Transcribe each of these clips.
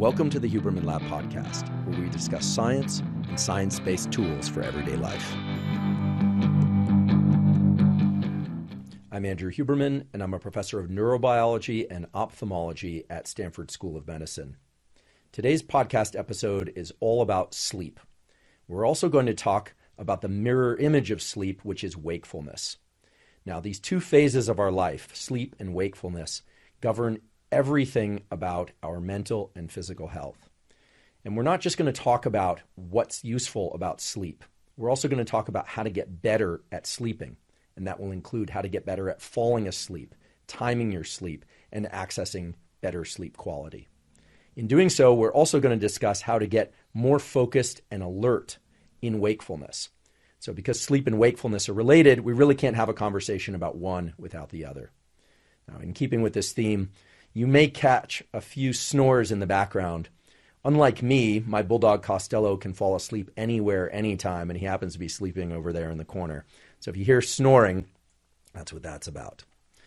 Welcome to the Huberman Lab podcast, where we discuss science and science-based tools for everyday life. I'm Andrew Huberman, and I'm a professor of neurobiology and ophthalmology at Stanford School of Medicine. Today's podcast episode is all about sleep. We're also going to talk about the mirror image of sleep, which is wakefulness. Now, these two phases of our life, sleep and wakefulness, govern everything about our mental and physical health. And we're not just going to talk about what's useful about sleep. We're also going to talk about how to get better at sleeping. And that will include how to get better at falling asleep, timing your sleep, and accessing better sleep quality. In doing so, we're also going to discuss how to get more focused and alert in wakefulness. So because sleep and wakefulness are related, we really can't have a conversation about one without the other. Now, in keeping with this theme, you may catch a few snores in the background. Unlike me, my bulldog Costello can fall asleep anywhere, anytime, and he happens to be sleeping over there in the corner. So if you hear snoring, that's what that's about.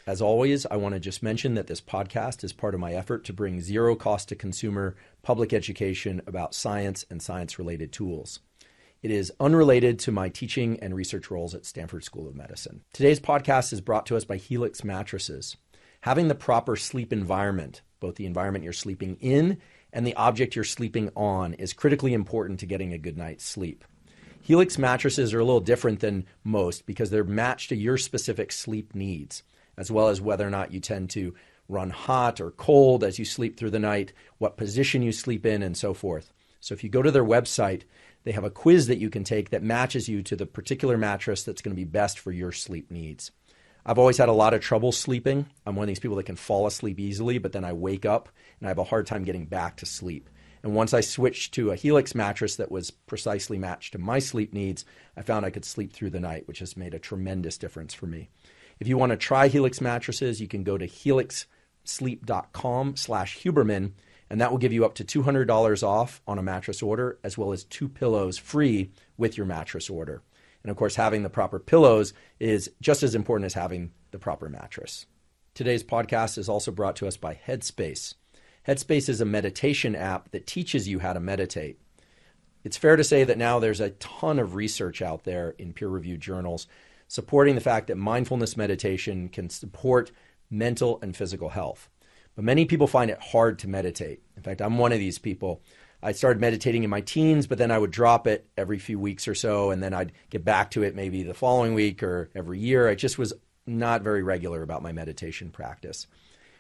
As always, I want to just mention that this podcast is part of my effort to bring zero cost to consumer public education about science and science-related tools. It is unrelated to my teaching and research roles at Stanford School of Medicine. Today's podcast is brought to us by Helix Mattresses. Having the proper sleep environment, both the environment you're sleeping in and the object you're sleeping on, is critically important to getting a good night's sleep. Helix mattresses are a little different than most because they're matched to your specific sleep needs, as well as whether or not you tend to run hot or cold as you sleep through the night, what position you sleep in, and so forth. So if you go to their website, they have a quiz that you can take that matches you to the particular mattress that's going to be best for your sleep needs. I've always had a lot of trouble sleeping. I'm one of these people that can fall asleep easily, but then I wake up and I have a hard time getting back to sleep. And once I switched to a Helix mattress that was precisely matched to my sleep needs, I found I could sleep through the night, which has made a tremendous difference for me. If you want to try Helix mattresses, you can go to helixsleep.com/Huberman, and that will give you up to $200 off on a mattress order, as well as 2 pillows free with your mattress order. And of course, having the proper pillows is just as important as having the proper mattress. Today's podcast is also brought to us by Headspace. Headspace is a meditation app that teaches you how to meditate. It's fair to say that now there's a ton of research out there in peer-reviewed journals supporting the fact that mindfulness meditation can support mental and physical health. But many people find it hard to meditate. In fact, I'm one of these people. I started meditating in my teens, but then I would drop it every few weeks or so, and then I'd get back to it maybe the following week or every year. I just was not very regular about my meditation practice.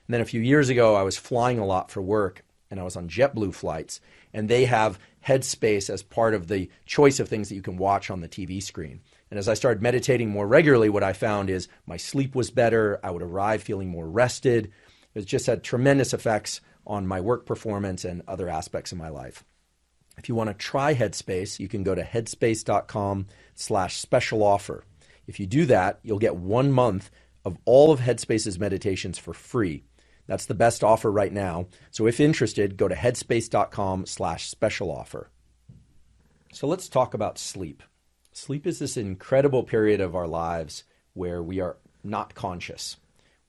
And then a few years ago, I was flying a lot for work, and I was on JetBlue flights, and they have Headspace as part of the choice of things that you can watch on the TV screen. And as I started meditating more regularly, what I found is my sleep was better. I would arrive feeling more rested. It just had tremendous effects on my work performance and other aspects of my life. If you want to try Headspace, you can go to headspace.com/special offer. If you do that, you'll get 1 month of all of Headspace's meditations for free. That's the best offer right now. So if interested, go to headspace.com/special offer. So let's talk about sleep. Sleep is this incredible period of our lives where we are not conscious.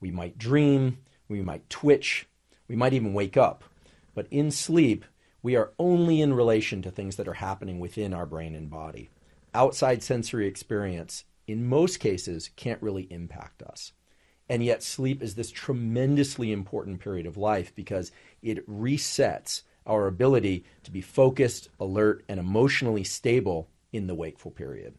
We might dream, we might twitch, we might even wake up. But in sleep, we are only in relation to things that are happening within our brain and body. Outside sensory experience, in most cases, can't really impact us. And yet sleep is this tremendously important period of life because it resets our ability to be focused, alert, and emotionally stable in the wakeful period.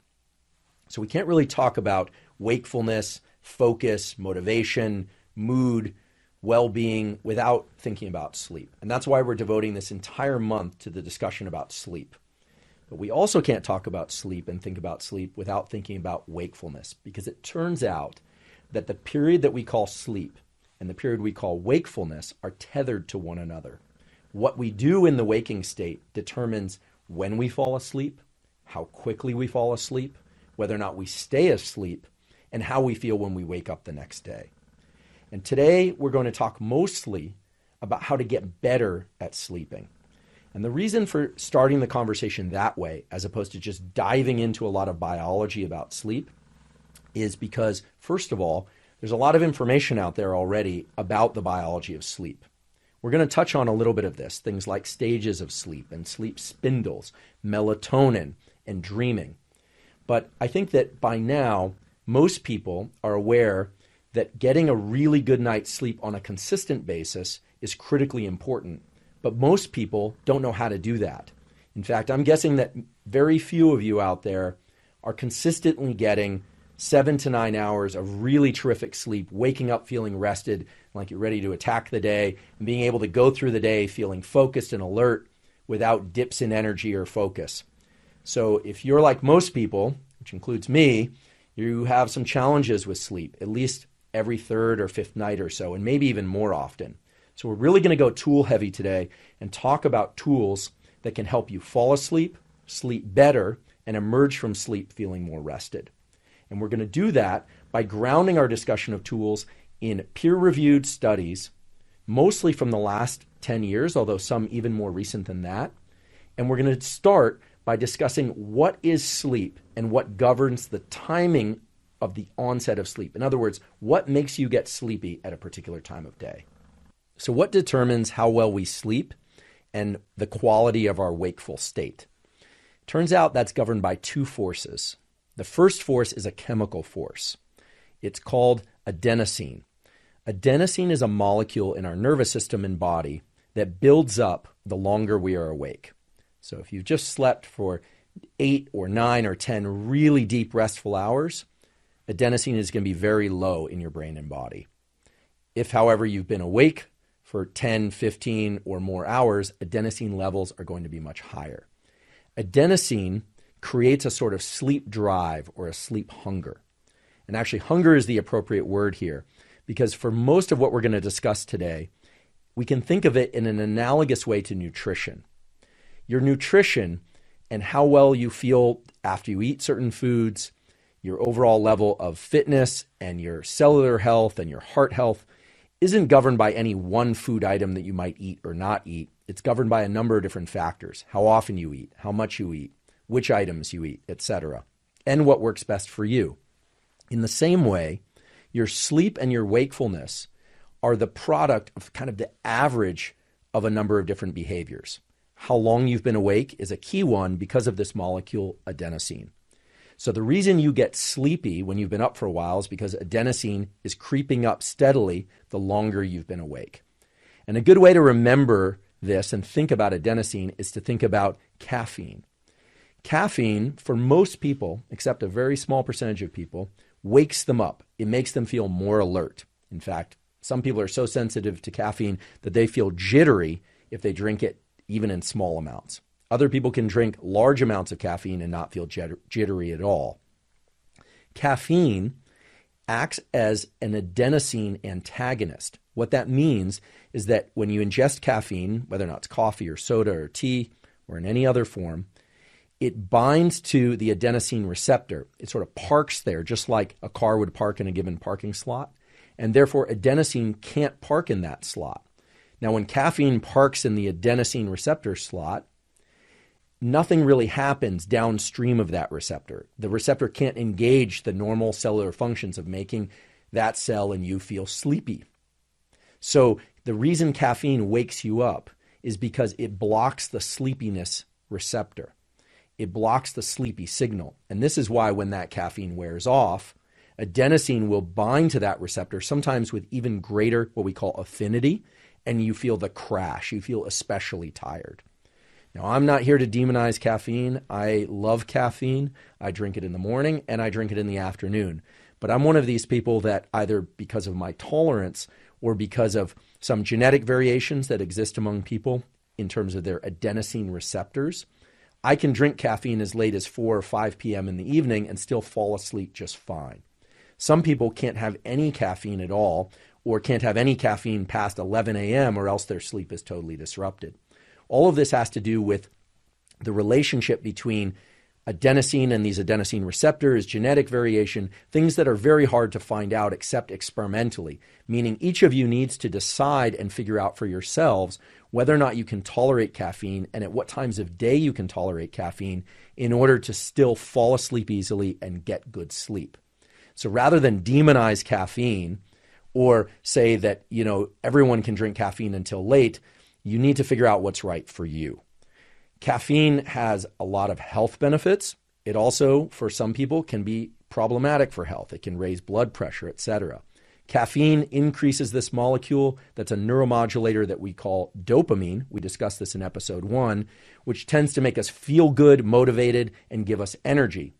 So we can't really talk about wakefulness, focus, motivation, mood, well-being without thinking about sleep. And that's why we're devoting this entire month to the discussion about sleep. But we also can't talk about sleep and think about sleep without thinking about wakefulness, because it turns out that the period that we call sleep and the period we call wakefulness are tethered to one another. What we do in the waking state determines when we fall asleep, how quickly we fall asleep, whether or not we stay asleep, and how we feel when we wake up the next day. And today we're going to talk mostly about how to get better at sleeping. And the reason for starting the conversation that way, as opposed to just diving into a lot of biology about sleep, is because, first of all, there's a lot of information out there already about the biology of sleep. We're going to touch on a little bit of this, things like stages of sleep and sleep spindles, melatonin, and dreaming. But I think that by now, most people are aware that getting a really good night's sleep on a consistent basis is critically important. But most people don't know how to do that. In fact, I'm guessing that very few of you out there are consistently getting 7 to 9 hours of really terrific sleep, waking up feeling rested, like you're ready to attack the day, and being able to go through the day feeling focused and alert without dips in energy or focus. So if you're like most people, which includes me, you have some challenges with sleep, at least every third or fifth night or so, and maybe even more often. So we're really going to go tool heavy today and talk about tools that can help you fall asleep, sleep better, and emerge from sleep feeling more rested. And we're going to do that by grounding our discussion of tools in peer-reviewed studies, mostly from the last 10 years, although some even more recent than that. And we're going to start by discussing what is sleep and what governs the timing of the onset of sleep. In other words, what makes you get sleepy at a particular time of day? So what determines how well we sleep and the quality of our wakeful state? Turns out that's governed by two forces. The first force is a chemical force. It's called adenosine. Adenosine is a molecule in our nervous system and body that builds up the longer we are awake. So if you've just slept for 8 or 9 or 10 really deep restful hours, adenosine is going to be very low in your brain and body. If, however, you've been awake for 10, 15 or more hours, adenosine levels are going to be much higher. Adenosine creates a sort of sleep drive or a sleep hunger. And actually, hunger is the appropriate word here, because for most of what we're going to discuss today, we can think of it in an analogous way to nutrition. Your nutrition and how well you feel after you eat certain foods, your overall level of fitness and your cellular health and your heart health isn't governed by any one food item that you might eat or not eat. It's governed by a number of different factors: how often you eat, how much you eat, which items you eat, etc., and what works best for you. In the same way, your sleep and your wakefulness are the product of kind of the average of a number of different behaviors. How long you've been awake is a key one because of this molecule adenosine. So the reason you get sleepy when you've been up for a while is because adenosine is creeping up steadily the longer you've been awake. And a good way to remember this and think about adenosine is to think about caffeine. Caffeine, for most people, except a very small percentage of people, wakes them up. It makes them feel more alert. In fact, some people are so sensitive to caffeine that they feel jittery if they drink it even in small amounts. Other people can drink large amounts of caffeine and not feel jittery at all. Caffeine acts as an adenosine antagonist. What that means is that when you ingest caffeine, whether or not it's coffee or soda or tea or in any other form, it binds to the adenosine receptor. It sort of parks there, just like a car would park in a given parking slot. And therefore, adenosine can't park in that slot. Now, when caffeine parks in the adenosine receptor slot, nothing really happens downstream of that receptor. The receptor can't engage the normal cellular functions of making that cell and you feel sleepy. So the reason caffeine wakes you up is because it blocks the sleepiness receptor. It blocks the sleepy signal. And this is why when that caffeine wears off, adenosine will bind to that receptor, sometimes with even greater what we call affinity, and you feel the crash. You feel especially tired. Now, I'm not here to demonize caffeine. I love caffeine. I drink it in the morning and I drink it in the afternoon. But I'm one of these people that either because of my tolerance or because of some genetic variations that exist among people in terms of their adenosine receptors, I can drink caffeine as late as 4 or 5 p.m. in the evening and still fall asleep just fine. Some people can't have any caffeine at all or can't have any caffeine past 11 a.m. or else their sleep is totally disrupted. All of this has to do with the relationship between adenosine and these adenosine receptors, genetic variation, things that are very hard to find out except experimentally, meaning each of you needs to decide and figure out for yourselves whether or not you can tolerate caffeine and at what times of day you can tolerate caffeine in order to still fall asleep easily and get good sleep. So rather than demonize caffeine or say that, everyone can drink caffeine until late. You need to figure out what's right for you. Caffeine has a lot of health benefits. It also, for some people, can be problematic for health. It can raise blood pressure, etc. Caffeine increases this molecule that's a neuromodulator that we call dopamine. We discussed this in episode 1, which tends to make us feel good, motivated, and give us energy.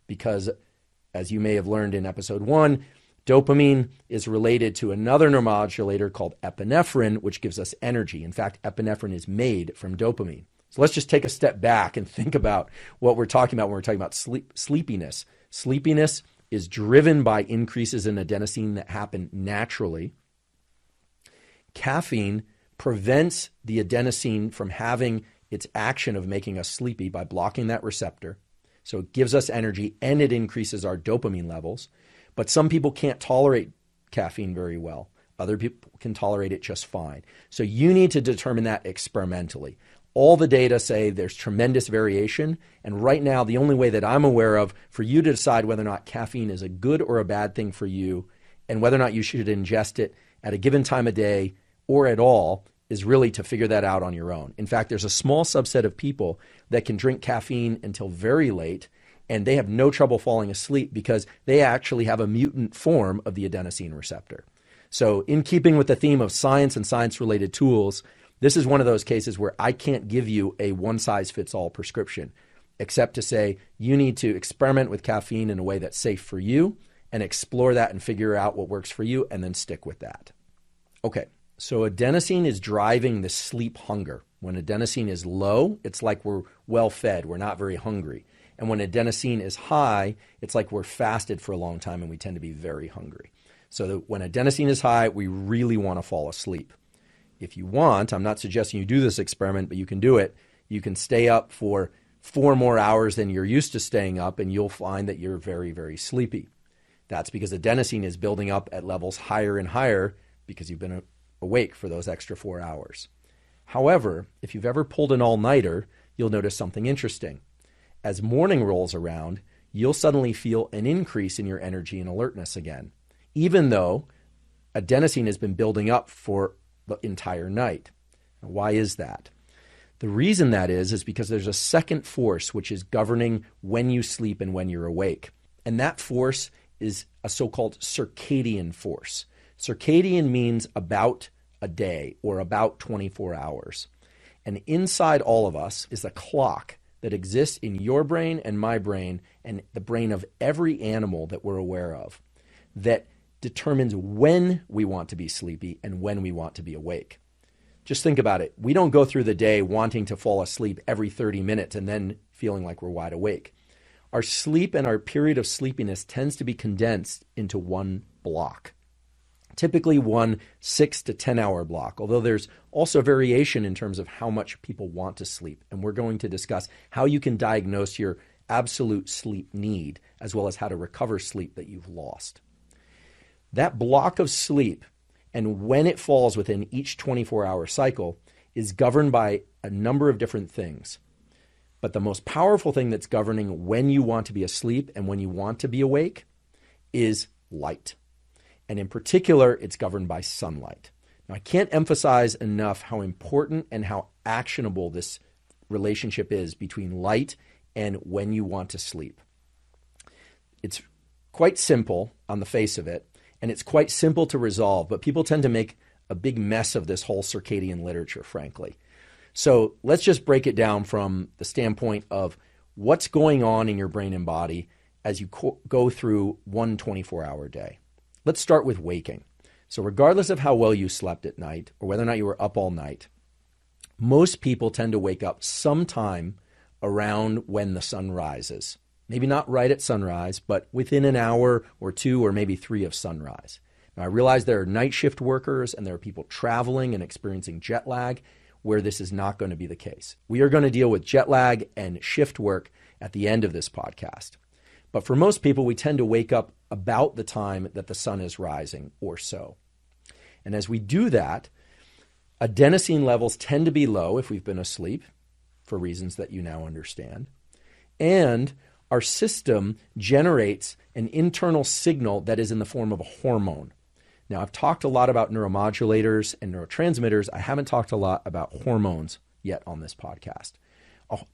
Because, as you may have learned in episode 1, dopamine is related to another neuromodulator called epinephrine, which gives us energy. In fact, epinephrine is made from dopamine. So let's just take a step back and think about what we're talking about when we're talking about sleepiness. Sleepiness is driven by increases in adenosine that happen naturally. Caffeine prevents the adenosine from having its action of making us sleepy by blocking that receptor. So it gives us energy and it increases our dopamine levels. But some people can't tolerate caffeine very well. Other people can tolerate it just fine. So you need to determine that experimentally. All the data say there's tremendous variation. And right now, the only way that I'm aware of for you to decide whether or not caffeine is a good or a bad thing for you and whether or not you should ingest it at a given time of day or at all is really to figure that out on your own. In fact, there's a small subset of people that can drink caffeine until very late and they have no trouble falling asleep because they actually have a mutant form of the adenosine receptor. So in keeping with the theme of science and science-related tools, this is one of those cases where I can't give you a one-size-fits-all prescription, except to say you need to experiment with caffeine in a way that's safe for you and explore that and figure out what works for you and then stick with that. Okay, so adenosine is driving the sleep hunger. When adenosine is low, it's like we're well-fed, we're not very hungry. And when adenosine is high, it's like we're fasted for a long time and we tend to be very hungry. So when adenosine is high, we really want to fall asleep. If you want, I'm not suggesting you do this experiment, but you can do it. You can stay up for 4 more hours than you're used to staying up, and you'll find that you're very, very sleepy. That's because adenosine is building up at levels higher and higher because you've been awake for those extra 4 hours. However, if you've ever pulled an all-nighter, you'll notice something interesting. As morning rolls around, you'll suddenly feel an increase in your energy and alertness again, even though adenosine has been building up for the entire night. Now, why is that? The reason that is because there's a second force which is governing when you sleep and when you're awake. And that force is a so-called circadian force. Circadian means about a day or about 24 hours. And inside all of us is a clock that exists in your brain and my brain and the brain of every animal that we're aware of that determines when we want to be sleepy and when we want to be awake. Just think about it. We don't go through the day wanting to fall asleep every 30 minutes and then feeling like we're wide awake. Our sleep and our period of sleepiness tends to be condensed into one block, typically one 6 to 10 hour block, although there's also variation in terms of how much people want to sleep. And we're going to discuss how you can diagnose your absolute sleep need, as well as how to recover sleep that you've lost. That block of sleep and when it falls within each 24-hour cycle is governed by a number of different things. But the most powerful thing that's governing when you want to be asleep and when you want to be awake is light. And in particular, it's governed by sunlight. Now, I can't emphasize enough how important and how actionable this relationship is between light and when you want to sleep. It's quite simple on the face of it. And it's quite simple to resolve, but people tend to make a big mess of this whole circadian literature, frankly. So let's just break it down from the standpoint of what's going on in your brain and body as you go through one 24-hour day. Let's start with waking. So regardless of how well you slept at night or whether or not you were up all night, most people tend to wake up sometime around when the sun rises. Maybe not right at sunrise, but within an hour or 2 or maybe 3 of sunrise. Now, I realize there are night shift workers and there are people traveling and experiencing jet lag where this is not going to be the case. We are going to deal with jet lag and shift work at the end of this podcast. But for most people, we tend to wake up about the time that the sun is rising or so. And as we do that, adenosine levels tend to be low if we've been asleep for reasons that you now understand. And our system generates an internal signal that is in the form of a hormone. Now, I've talked a lot about neuromodulators and neurotransmitters. I haven't talked a lot about hormones yet on this podcast.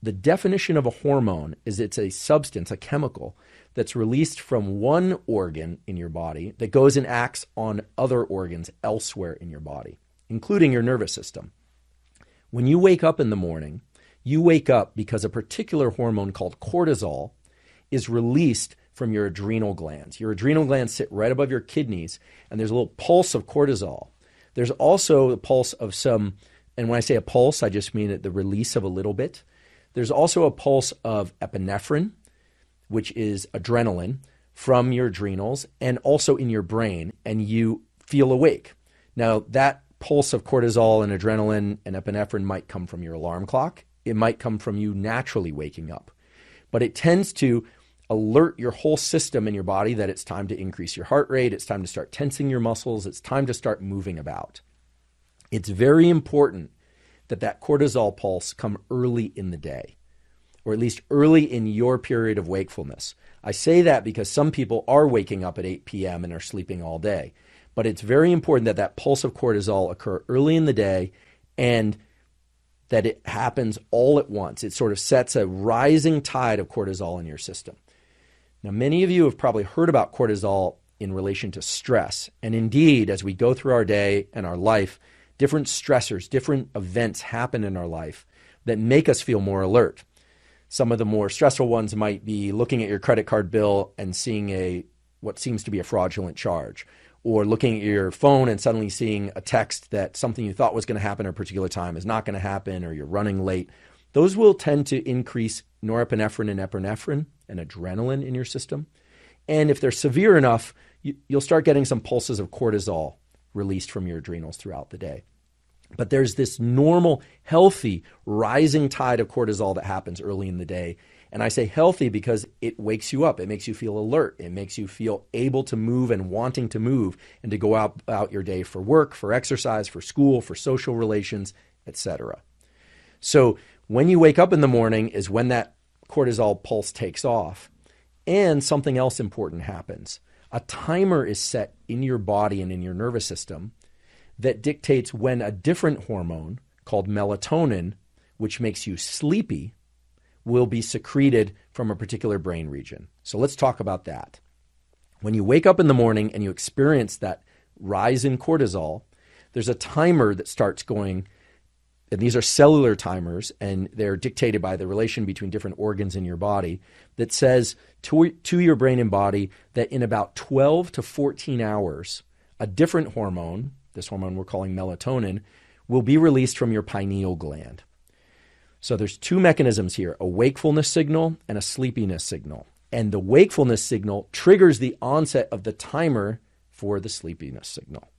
The definition of a hormone is it's a substance, a chemical, that's released from one organ in your body that goes and acts on other organs elsewhere in your body, including your nervous system. When you wake up in the morning, you wake up because a particular hormone called cortisol is released from your adrenal glands. Your adrenal glands sit right above your kidneys, and there's a little pulse of cortisol. There's also a pulse of some, and when I say a pulse, I just mean the release of a little bit. There's also a pulse of epinephrine, which is adrenaline, from your adrenals and also in your brain, and you feel awake. Now, that pulse of cortisol and adrenaline and epinephrine might come from your alarm clock. It might come from you naturally waking up. But it tends to alert your whole system in your body that it's time to increase your heart rate, it's time to start tensing your muscles, it's time to start moving about. It's very important that that cortisol pulse come early in the day, or at least early in your period of wakefulness. I say that because some people are waking up at 8 p.m. and are sleeping all day. But it's very important that that pulse of cortisol occur early in the day and that it happens all at once. It sort of sets a rising tide of cortisol in your system. Now, many of you have probably heard about cortisol in relation to stress. And indeed, as we go through our day and our life, different stressors, different events happen in our life that make us feel more alert. Some of the more stressful ones might be looking at your credit card bill and seeing what seems to be a fraudulent charge, or looking at your phone and suddenly seeing a text that something you thought was going to happen at a particular time is not going to happen, or you're running late. Those will tend to increase norepinephrine and epinephrine and adrenaline in your system. And if they're severe enough, you'll start getting some pulses of cortisol released from your adrenals throughout the day. But there's this normal, healthy, rising tide of cortisol that happens early in the day. And I say healthy because it wakes you up. It makes you feel alert. It makes you feel able to move and wanting to move and to go out your day for work, for exercise, for school, for social relations, etc. So when you wake up in the morning is when that cortisol pulse takes off. And something else important happens. A timer is set in your body and in your nervous system that dictates when a different hormone called melatonin, which makes you sleepy, will be secreted from a particular brain region. So let's talk about that. When you wake up in the morning and you experience that rise in cortisol, there's a timer that starts going, and these are cellular timers, and they're dictated by the relation between different organs in your body, that says to your brain and body that in about 12 to 14 hours, a different hormone, this hormone we're calling melatonin, will be released from your pineal gland. So there's two mechanisms here, a wakefulness signal and a sleepiness signal. And the wakefulness signal triggers the onset of the timer for the sleepiness signal.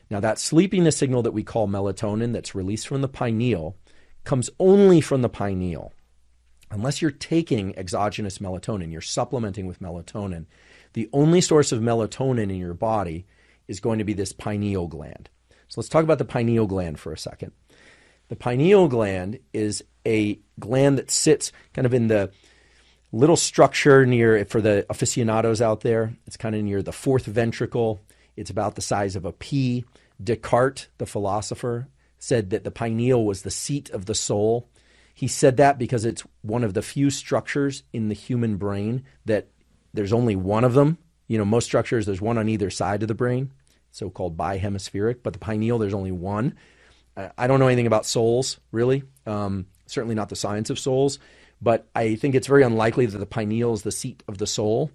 Now that sleepiness signal that we call melatonin that's released from the pineal comes only from the pineal. Unless you're taking exogenous melatonin, you're supplementing with melatonin, the only source of melatonin in your body is going to be this pineal gland. So let's talk about the pineal gland for a second. The pineal gland is a gland that sits kind of in the little structure near, for the aficionados out there, it's kind of near the fourth ventricle. It's about the size of a pea. Descartes, the philosopher, said that the pineal was the seat of the soul. He said that because it's one of the few structures in the human brain that there's only one of them. You know, most structures, there's one on either side of the brain, so-called bihemispheric, but the pineal, there's only one. I don't know anything about souls, really, certainly not the science of souls, but I think it's very unlikely that the pineal is the seat of the soul,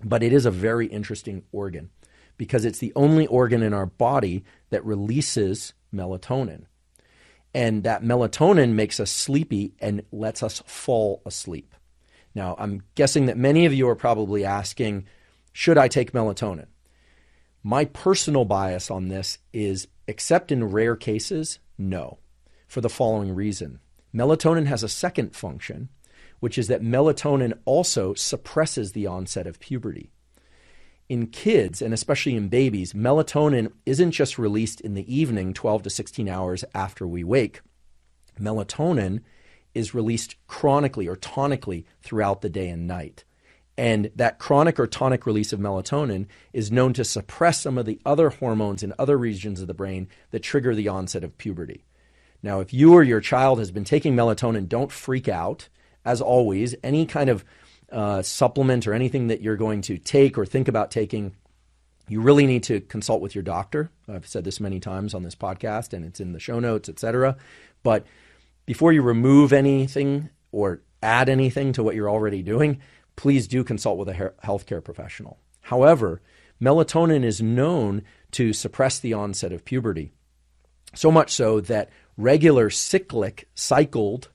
but it is a very interesting organ because it's the only organ in our body that releases melatonin. And that melatonin makes us sleepy and lets us fall asleep. Now, I'm guessing that many of you are probably asking, should I take melatonin? My personal bias on this is, except in rare cases, no, for the following reason. Melatonin has a second function, which is that melatonin also suppresses the onset of puberty. In kids, and especially in babies, melatonin isn't just released in the evening, 12 to 16 hours after we wake. Melatonin is released chronically or tonically throughout the day and night. And that chronic or tonic release of melatonin is known to suppress some of the other hormones in other regions of the brain that trigger the onset of puberty. Now, if you or your child has been taking melatonin, don't freak out. As always, any kind of supplement or anything that you're going to take or think about taking, you really need to consult with your doctor. I've said this many times on this podcast, and it's in the show notes, etc. But before you remove anything or add anything to what you're already doing, please do consult with a healthcare professional. However, melatonin is known to suppress the onset of puberty, so much so that regular cycled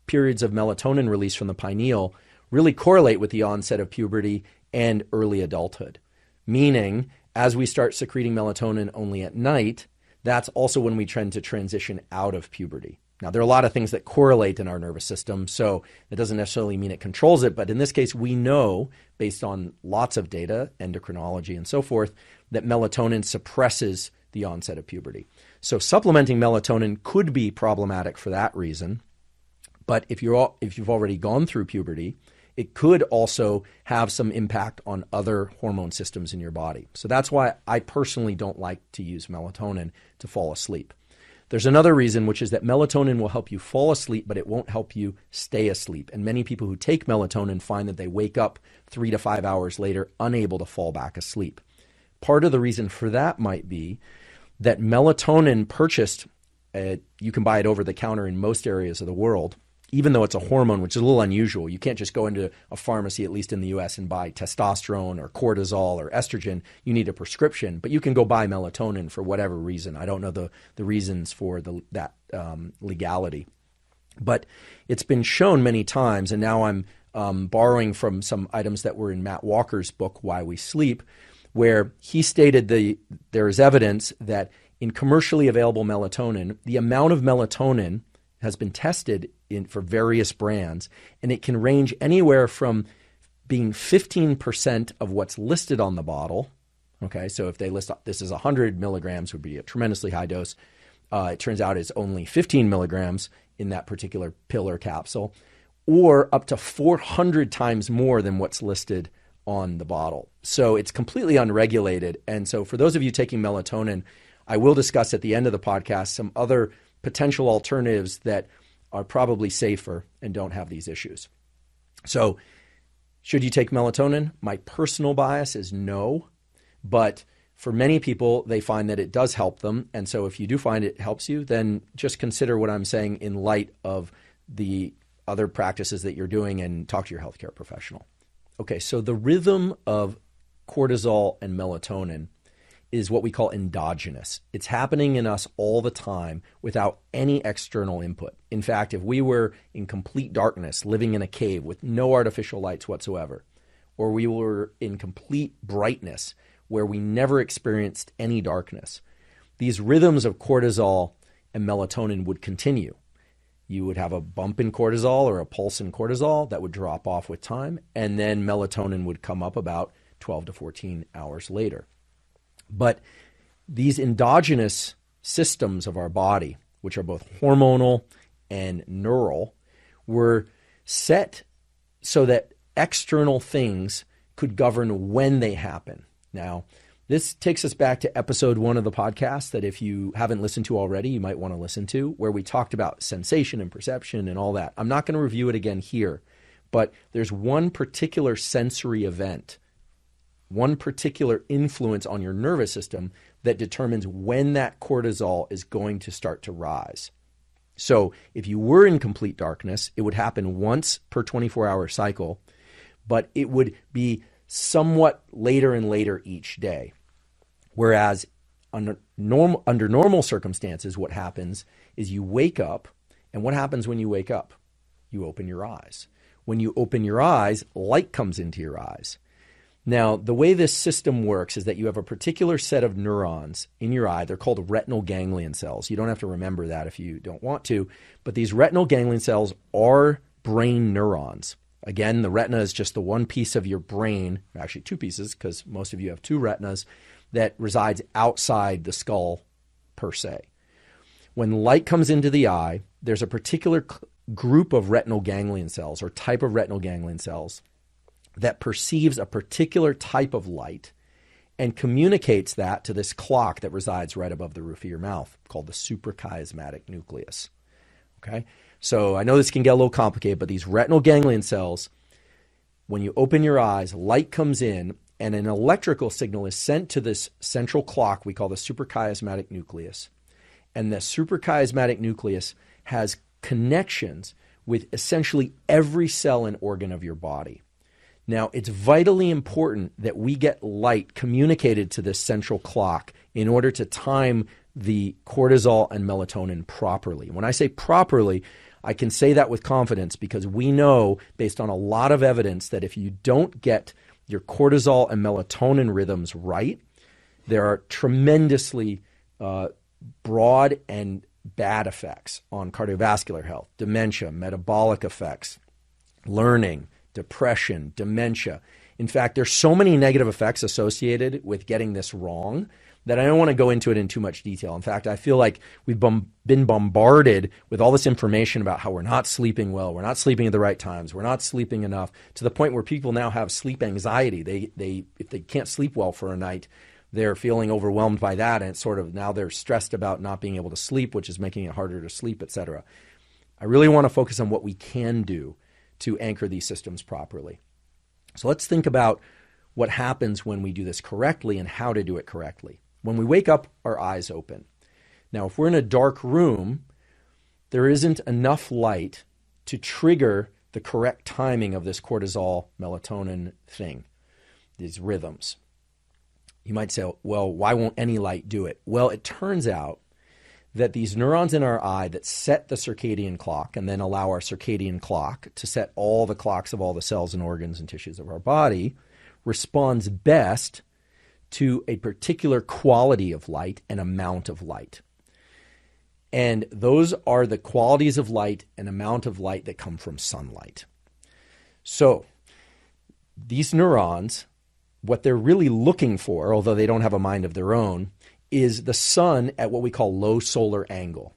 periods of melatonin release from the pineal really correlate with the onset of puberty and early adulthood. Meaning, as we start secreting melatonin only at night, that's also when we tend to transition out of puberty. Now, there are a lot of things that correlate in our nervous system, so it doesn't necessarily mean it controls it. But in this case, we know, based on lots of data, endocrinology and so forth, that melatonin suppresses the onset of puberty. So supplementing melatonin could be problematic for that reason. But if you've already gone through puberty, it could also have some impact on other hormone systems in your body. So that's why I personally don't like to use melatonin to fall asleep. There's another reason, which is that melatonin will help you fall asleep, but it won't help you stay asleep. And many people who take melatonin find that they wake up 3 to 5 hours later unable to fall back asleep. Part of the reason for that might be that melatonin purchased, you can buy it over the counter in most areas of the world, even though it's a hormone, which is a little unusual. You can't just go into a pharmacy, at least in the US, and buy testosterone or cortisol or estrogen. You need a prescription, but you can go buy melatonin for whatever reason. I don't know the reasons for that legality. But it's been shown many times, and now I'm borrowing from some items that were in Matt Walker's book, Why We Sleep, where he stated there is evidence that in commercially available melatonin, the amount of melatonin has been tested for various brands, and it can range anywhere from being 15% of what's listed on the bottle. Okay, so if they list this is 100 milligrams, would be a tremendously high dose. It turns out it's only 15 milligrams in that particular pill or capsule, or up to 400 times more than what's listed on the bottle. So it's completely unregulated. And so for those of you taking melatonin, I will discuss at the end of the podcast some other potential alternatives that are probably safer and don't have these issues. So should you take melatonin? My personal bias is no, but for many people, they find that it does help them. And so if you do find it helps you, then just consider what I'm saying in light of the other practices that you're doing and talk to your healthcare professional. Okay, so the rhythm of cortisol and melatonin is what we call endogenous. It's happening in us all the time without any external input. In fact, if we were in complete darkness, living in a cave with no artificial lights whatsoever, or we were in complete brightness where we never experienced any darkness, these rhythms of cortisol and melatonin would continue. You would have a bump in cortisol or a pulse in cortisol that would drop off with time, and then melatonin would come up about 12 to 14 hours later. But these endogenous systems of our body, which are both hormonal and neural, were set so that external things could govern when they happen. Now, this takes us back to episode 1 of the podcast that if you haven't listened to already, you might want to listen to, where we talked about sensation and perception and all that. I'm not going to review it again here, but there's one particular sensory event, one particular influence on your nervous system that determines when that cortisol is going to start to rise. So if you were in complete darkness, it would happen once per 24-hour cycle, but it would be somewhat later and later each day. Whereas under normal circumstances, what happens is you wake up, and what happens when you wake up? You open your eyes. When you open your eyes, light comes into your eyes. Now, the way this system works is that you have a particular set of neurons in your eye. They're called retinal ganglion cells. You don't have to remember that if you don't want to, but these retinal ganglion cells are brain neurons. Again, the retina is just the one piece of your brain, actually 2 pieces, because most of you have 2 retinas, that resides outside the skull per se. When light comes into the eye, there's a particular group of retinal ganglion cells or type of retinal ganglion cells that perceives a particular type of light and communicates that to this clock that resides right above the roof of your mouth called the suprachiasmatic nucleus. Okay? So I know this can get a little complicated, but these retinal ganglion cells, when you open your eyes, light comes in and an electrical signal is sent to this central clock we call the suprachiasmatic nucleus. And the suprachiasmatic nucleus has connections with essentially every cell and organ of your body. Now, it's vitally important that we get light communicated to this central clock in order to time the cortisol and melatonin properly. When I say properly, I can say that with confidence because we know, based on a lot of evidence, that if you don't get your cortisol and melatonin rhythms right, there are tremendously broad and bad effects on cardiovascular health, dementia, metabolic effects, learning, depression, dementia. In fact, there's so many negative effects associated with getting this wrong that I don't want to go into it in too much detail. In fact, I feel like we've been bombarded with all this information about how we're not sleeping well, we're not sleeping at the right times, we're not sleeping enough, to the point where people now have sleep anxiety. If they can't sleep well for a night, they're feeling overwhelmed by that, and it's sort of now they're stressed about not being able to sleep, which is making it harder to sleep, etc. I really want to focus on what we can do to anchor these systems properly. So let's think about what happens when we do this correctly and how to do it correctly. When we wake up, our eyes open. Now, if we're in a dark room, there isn't enough light to trigger the correct timing of this cortisol melatonin thing, these rhythms. You might say, well, why won't any light do it? Well, it turns out that these neurons in our eye that set the circadian clock and then allow our circadian clock to set all the clocks of all the cells and organs and tissues of our body responds best to a particular quality of light and amount of light. And those are the qualities of light and amount of light that come from sunlight. So these neurons, what they're really looking for, although they don't have a mind of their own, is the sun at what we call low solar angle.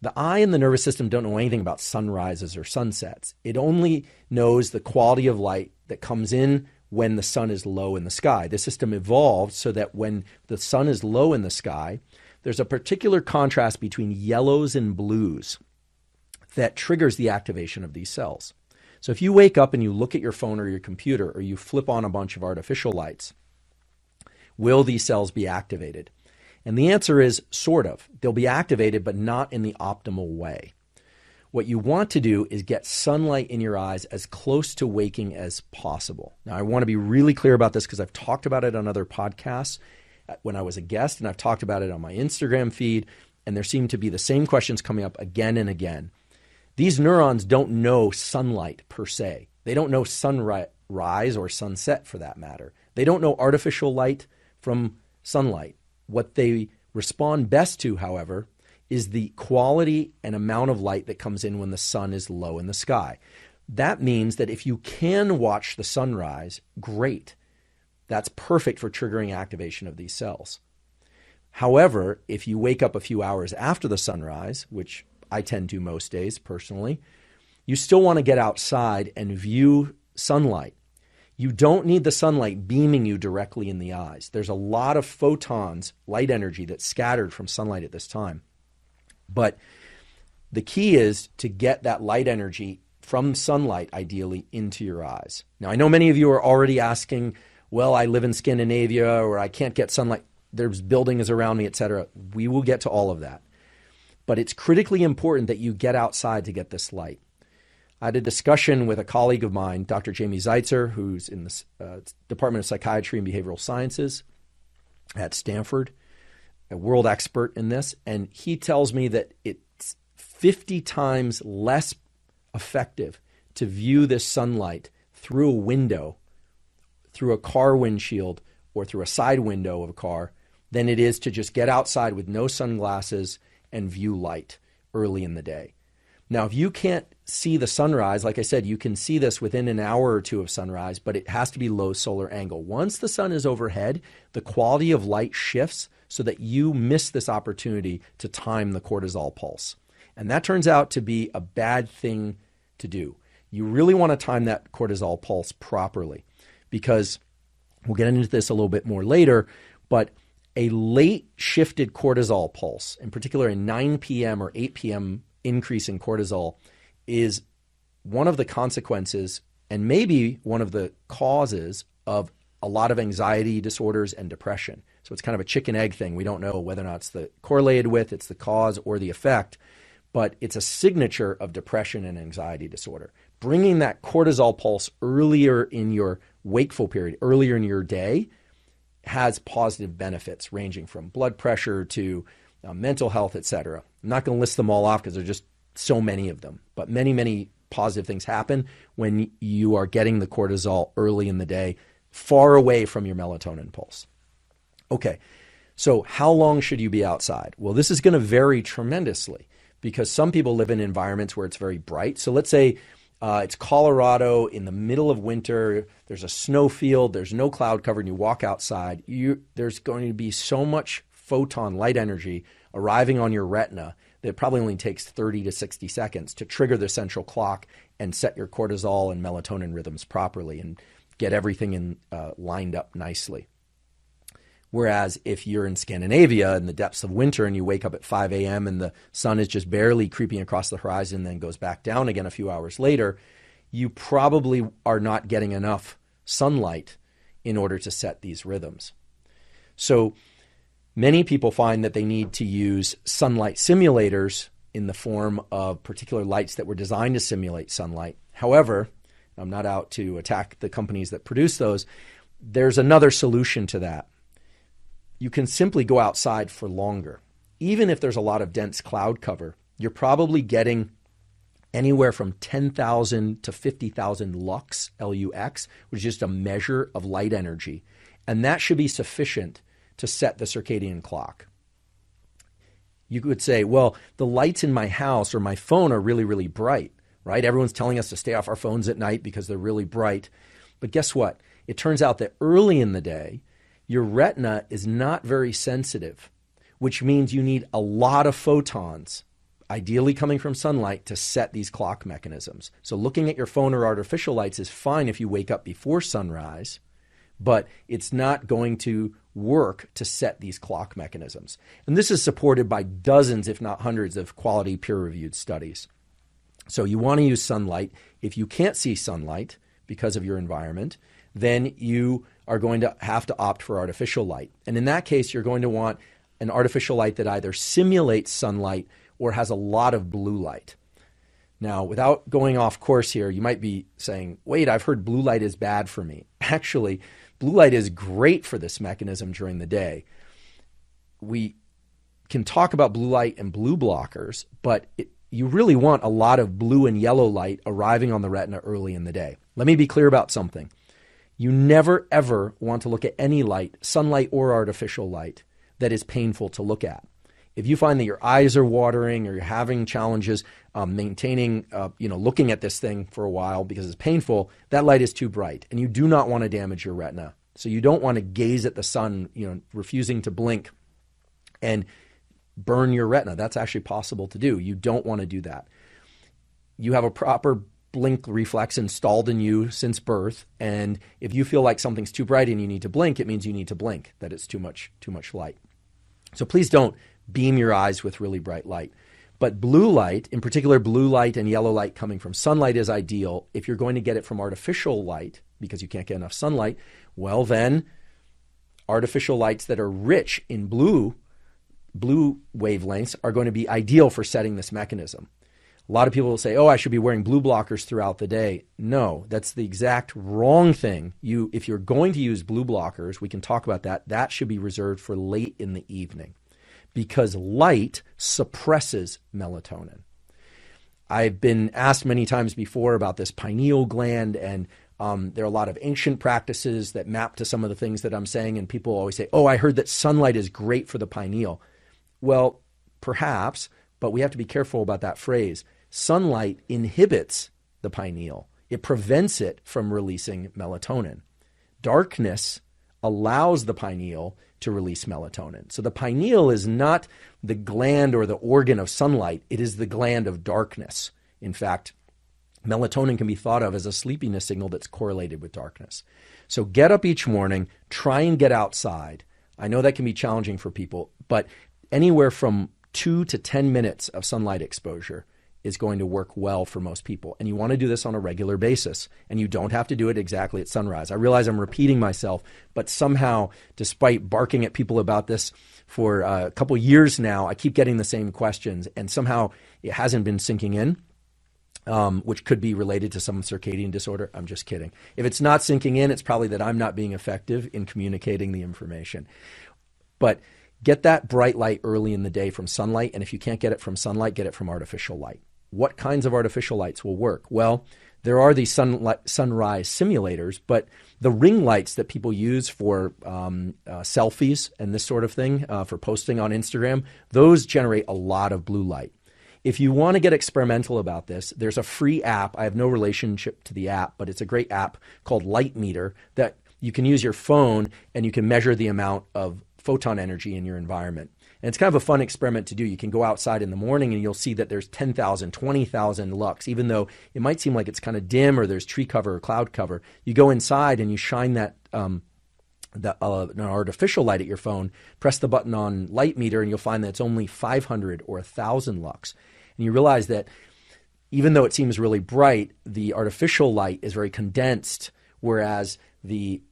The eye and the nervous system don't know anything about sunrises or sunsets. It only knows the quality of light that comes in when the sun is low in the sky. The system evolved so that when the sun is low in the sky, there's a particular contrast between yellows and blues that triggers the activation of these cells. So if you wake up and you look at your phone or your computer or you flip on a bunch of artificial lights, will these cells be activated? And the answer is sort of. They'll be activated, but not in the optimal way. What you want to do is get sunlight in your eyes as close to waking as possible. Now, I want to be really clear about this because I've talked about it on other podcasts when I was a guest, and I've talked about it on my Instagram feed, and there seem to be the same questions coming up again and again. These neurons don't know sunlight per se. They don't know sunrise or sunset for that matter. They don't know artificial light from sunlight. What they respond best to, however, is the quality and amount of light that comes in when the sun is low in the sky. That means that if you can watch the sunrise, great. That's perfect for triggering activation of these cells. However, if you wake up a few hours after the sunrise, which I tend to most days personally, you still want to get outside and view sunlight. You don't need the sunlight beaming you directly in the eyes. There's a lot of photons, light energy, that's scattered from sunlight at this time. But the key is to get that light energy from sunlight, ideally, into your eyes. Now, I know many of you are already asking, well, I live in Scandinavia, or I can't get sunlight. There's buildings around me, etc. We will get to all of that. But it's critically important that you get outside to get this light. I had a discussion with a colleague of mine, Dr. Jamie Zeitzer, who's in the Department of Psychiatry and Behavioral Sciences at Stanford, a world expert in this, and he tells me that it's 50 times less effective to view this sunlight through a window, through a car windshield, or through a side window of a car than it is to just get outside with no sunglasses and view light early in the day. Now, if you can't see the sunrise, like I said, you can see this within an hour or two of sunrise, but it has to be low solar angle. Once the sun is overhead, the quality of light shifts so that you miss this opportunity to time the cortisol pulse. And that turns out to be a bad thing to do. You really want to time that cortisol pulse properly. because we'll get into this a little bit more later, but a late shifted cortisol pulse, in particular a 9 p.m. or 8 p.m. increase in cortisol, is one of the consequences and maybe one of the causes of a lot of anxiety disorders and depression. So it's kind of a chicken egg thing. We don't know whether or not it's correlated with, it's the cause or the effect, but it's a signature of depression and anxiety disorder. Bringing that cortisol pulse earlier in your wakeful period, earlier in your day, has positive benefits ranging from blood pressure to mental health, etc. I'm not going to list them all off because there are just so many of them, but many, many positive things happen when you are getting the cortisol early in the day, far away from your melatonin pulse. Okay, so how long should you be outside? Well, this is going to vary tremendously because some people live in environments where it's very bright. So let's say it's Colorado in the middle of winter, there's a snow field, there's no cloud cover, and you walk outside, there's going to be so much photon light energy arriving on your retina that it probably only takes 30 to 60 seconds to trigger the central clock and set your cortisol and melatonin rhythms properly and get everything lined up nicely. Whereas if you're in Scandinavia in the depths of winter and you wake up at 5 a.m. and the sun is just barely creeping across the horizon and then goes back down again a few hours later, you probably are not getting enough sunlight in order to set these rhythms. So many people find that they need to use sunlight simulators in the form of particular lights that were designed to simulate sunlight. However, I'm not out to attack the companies that produce those. There's another solution to that. You can simply go outside for longer. Even if there's a lot of dense cloud cover, you're probably getting anywhere from 10,000 to 50,000 lux, L-U-X, which is just a measure of light energy. And that should be sufficient to set the circadian clock. You could say, well, the lights in my house or my phone are really, really bright, right? Everyone's telling us to stay off our phones at night because they're really bright. But guess what? It turns out that early in the day, your retina is not very sensitive, which means you need a lot of photons, ideally coming from sunlight, to set these clock mechanisms. So looking at your phone or artificial lights is fine if you wake up before sunrise, but it's not going to work to set these clock mechanisms. And this is supported by dozens, if not hundreds, of quality peer-reviewed studies. So you want to use sunlight. If you can't see sunlight because of your environment, then you are going to have to opt for artificial light. And in that case, you're going to want an artificial light that either simulates sunlight or has a lot of blue light. Now, without going off course here, you might be saying, wait, I've heard blue light is bad for me. Actually, blue light is great for this mechanism during the day. We can talk about blue light and blue blockers, but you really want a lot of blue and yellow light arriving on the retina early in the day. Let me be clear about something. You never, ever want to look at any light, sunlight or artificial light, that is painful to look at. If you find that your eyes are watering or you're having challenges maintaining, looking at this thing for a while because it's painful, that light is too bright and you do not want to damage your retina. So you don't want to gaze at the sun, refusing to blink and burn your retina. That's actually possible to do. You don't want to do that. You have a proper blink reflex installed in you since birth, and if you feel like something's too bright and you need to blink, it means you need to blink, that it's too much light. So please don't beam your eyes with really bright light. But blue light, in particular blue light and yellow light coming from sunlight, is ideal. If you're going to get it from artificial light because you can't get enough sunlight, well then artificial lights that are rich in blue wavelengths are going to be ideal for setting this mechanism. A lot of people will say, I should be wearing blue blockers throughout the day. No, that's the exact wrong thing. If you're going to use blue blockers, we can talk about that. That should be reserved for late in the evening because light suppresses melatonin. I've been asked many times before about this pineal gland, and there are a lot of ancient practices that map to some of the things that I'm saying, and people always say, I heard that sunlight is great for the pineal. Well, perhaps, but we have to be careful about that phrase. Sunlight inhibits the pineal. It prevents it from releasing melatonin. Darkness allows the pineal to release melatonin. So the pineal is not the gland or the organ of sunlight. It is the gland of darkness. In fact, Melatonin can be thought of as a sleepiness signal that's correlated with darkness. So get up each morning, try and get outside. I know that can be challenging for people, but anywhere from 2 to 10 minutes of sunlight exposure is going to work well for most people. And you want to do this on a regular basis. And you don't have to do it exactly at sunrise. I realize I'm repeating myself, but somehow, despite barking at people about this for a couple years now, I keep getting the same questions. And somehow it hasn't been sinking in, which could be related to some circadian disorder. I'm just kidding. If it's not sinking in, it's probably that I'm not being effective in communicating the information. But get that bright light early in the day from sunlight. And if you can't get it from sunlight, get it from artificial light. What kinds of artificial lights will work? Well, there are these sunrise simulators, but the ring lights that people use for selfies and this sort of thing, for posting on Instagram, those generate a lot of blue light. If you want to get experimental about this, there's a free app. I have no relationship to the app, but it's a great app called Light Meter that you can use your phone and you can measure the amount of photon energy in your environment. And it's kind of a fun experiment to do. You can go outside in the morning and you'll see that there's 10,000, 20,000 lux, even though it might seem like it's kind of dim or there's tree cover or cloud cover. You go inside and you shine that an artificial light at your phone, press the button on Light Meter, and you'll find that it's only 500 or 1,000 lux. And you realize that even though it seems really bright, the artificial light is very condensed, whereas the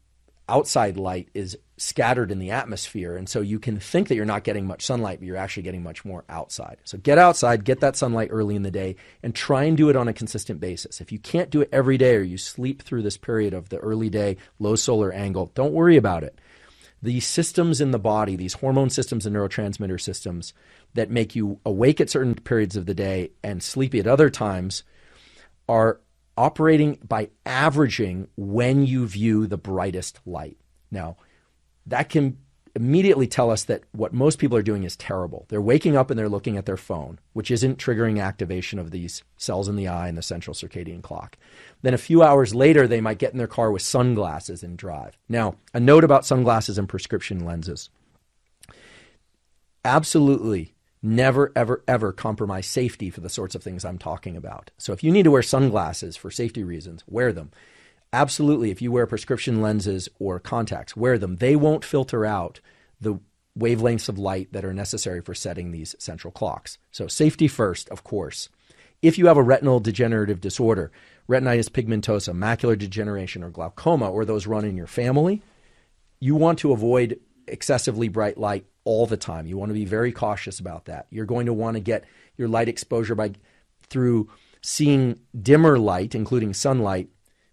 outside light is scattered in the atmosphere. And so you can think that you're not getting much sunlight, but you're actually getting much more outside. So get outside, get that sunlight early in the day, and try and do it on a consistent basis. If you can't do it every day or you sleep through this period of the early day, low solar angle, don't worry about it. These systems in the body, these hormone systems and neurotransmitter systems that make you awake at certain periods of the day and sleepy at other times, are operating by averaging when you view the brightest light. Now, that can immediately tell us that what most people are doing is terrible. They're waking up and they're looking at their phone, which isn't triggering activation of these cells in the eye and the central circadian clock. Then a few hours later, they might get in their car with sunglasses and drive. Now, a note about sunglasses and prescription lenses. Absolutely never, ever, ever compromise safety for the sorts of things I'm talking about. So if you need to wear sunglasses for safety reasons, wear them. Absolutely, if you wear prescription lenses or contacts, wear them. They won't filter out the wavelengths of light that are necessary for setting these central clocks. So safety first, of course. If you have a retinal degenerative disorder, retinitis pigmentosa, macular degeneration, or glaucoma, or those run in your family, you want to avoid excessively bright light all the time. You want to be very cautious about that. You're going to want to get your light exposure through seeing dimmer light, including sunlight,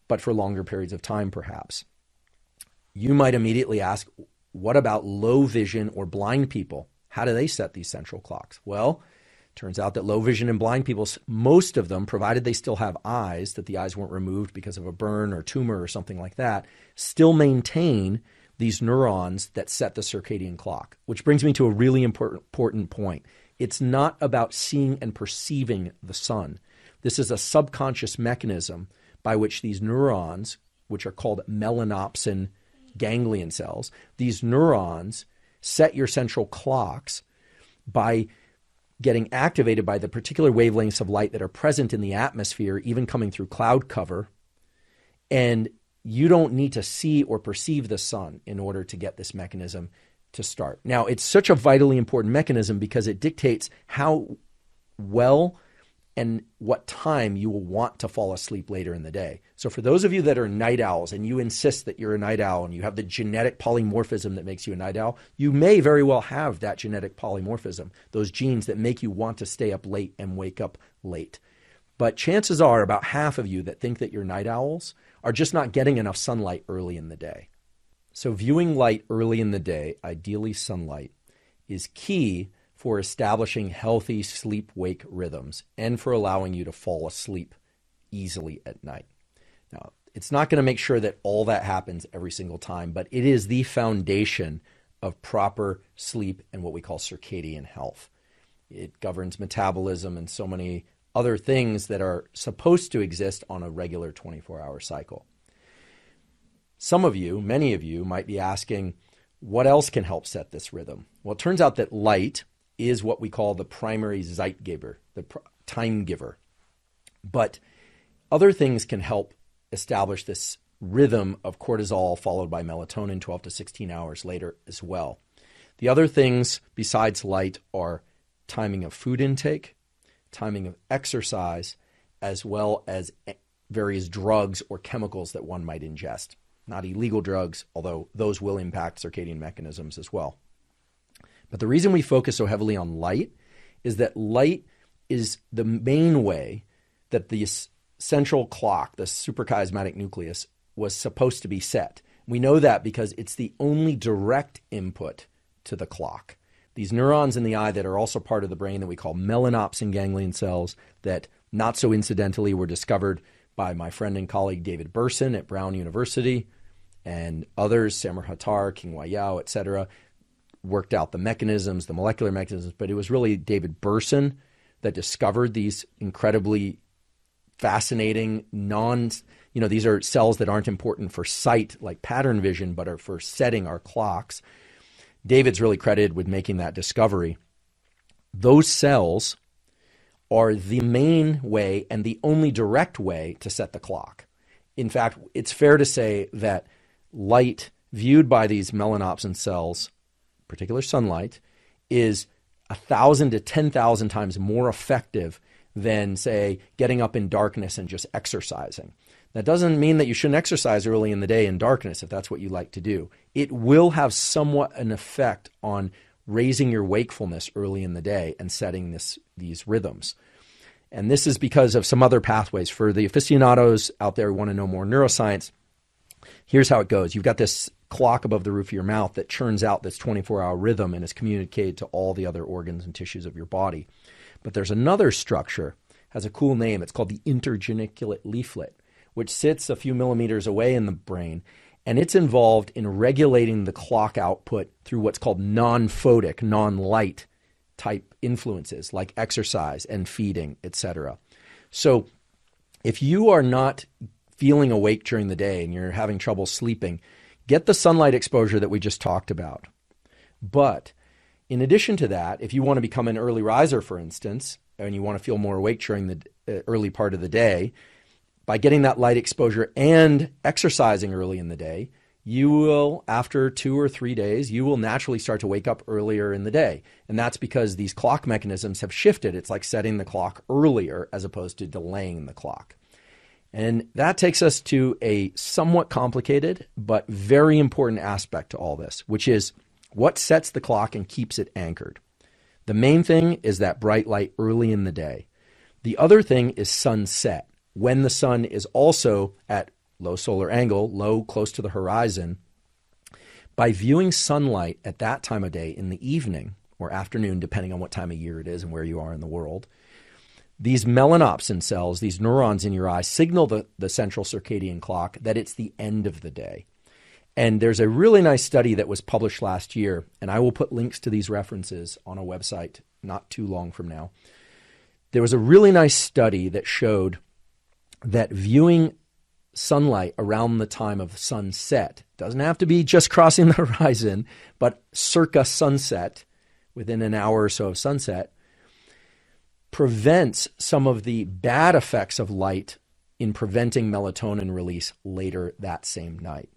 but for longer periods of time, perhaps. You might immediately ask, what about low vision or blind people? How do they set these central clocks? Well, turns out that low vision and blind people, most of them, provided they still have eyes, that the eyes weren't removed because of a burn or tumor or something like that, still maintain these neurons that set the circadian clock, which brings me to a really important point. It's not about seeing and perceiving the sun. This is a subconscious mechanism by which these neurons, which are called melanopsin ganglion cells, these neurons set your central clocks by getting activated by the particular wavelengths of light that are present in the atmosphere, even coming through cloud cover. And you don't need to see or perceive the sun in order to get this mechanism to start. Now, it's such a vitally important mechanism because it dictates how well and what time you will want to fall asleep later in the day. So for those of you that are night owls and you insist that you're a night owl and you have the genetic polymorphism that makes you a night owl, you may very well have that genetic polymorphism, those genes that make you want to stay up late and wake up late. But chances are about half of you that think that you're night owls are just not getting enough sunlight early in the day. So viewing light early in the day, ideally sunlight, is key for establishing healthy sleep-wake rhythms and for allowing you to fall asleep easily at night. Now, it's not going to make sure that all that happens every single time, but it is the foundation of proper sleep and what we call circadian health. It governs metabolism and so many other things that are supposed to exist on a regular 24-hour cycle. Some of you, many of you, might be asking, what else can help set this rhythm? Well, it turns out that light is what we call the primary Zeitgeber, the time giver. But Other things can help establish this rhythm of cortisol followed by melatonin 12 to 16 hours later as well. The other things besides light are timing of food intake, timing of exercise, as well as various drugs or chemicals that one might ingest. Not illegal drugs, although those will impact circadian mechanisms as well. But the reason we focus so heavily on light is that light is the main way that the central clock, the suprachiasmatic nucleus, was supposed to be set. We know that because it's the only direct input to the clock. These neurons in the eye that are also part of the brain that we call melanopsin ganglion cells that not so incidentally were discovered by my friend and colleague David Burson at Brown University and others, Samer Hattar, Qinghua Yao, etc., worked out the mechanisms, the molecular mechanisms, but it was really David Burson that discovered these incredibly fascinating these are cells that aren't important for sight like pattern vision, but are for setting our clocks. David's really credited with making that discovery. Those cells are the main way and the only direct way to set the clock. In fact, it's fair to say that light viewed by these melanopsin cells, particular sunlight, is 1,000 to 10,000 times more effective than, say, getting up in darkness and just exercising. That doesn't mean that you shouldn't exercise early in the day in darkness if that's what you like to do. It will have somewhat an effect on raising your wakefulness early in the day and setting these rhythms. And this is because of some other pathways. For the aficionados out there who want to know more neuroscience, here's how it goes. You've got this clock above the roof of your mouth that churns out this 24-hour rhythm and is communicated to all the other organs and tissues of your body. But there's another structure, has a cool name. It's called the intergeniculate leaflet, which sits a few millimeters away in the brain, and it's involved in regulating the clock output through what's called non-photic, non-light type influences like exercise and feeding, etc. So if you are not feeling awake during the day and you're having trouble sleeping, get the sunlight exposure that we just talked about. But in addition to that, if you want to become an early riser, for instance, and you want to feel more awake during the early part of the day, by getting that light exposure and exercising early in the day, you will, after 2 or 3 days, you will naturally start to wake up earlier in the day. And that's because these clock mechanisms have shifted. It's like setting the clock earlier as opposed to delaying the clock. And that takes us to a somewhat complicated but very important aspect to all this, which is what sets the clock and keeps it anchored. The main thing is that bright light early in the day. The other thing is sunset, when the sun is also at low solar angle, low, close to the horizon. By viewing sunlight at that time of day in the evening or afternoon, depending on what time of year it is and where you are in the world, these melanopsin cells, these neurons in your eye, signal the central circadian clock that it's the end of the day. And there's a really nice study that was published last year, and I will put links to these references on a website not too long from now. There was a really nice study that showed that viewing sunlight around the time of sunset, doesn't have to be just crossing the horizon, but circa sunset, within an hour or so of sunset, prevents some of the bad effects of light in preventing melatonin release later that same night.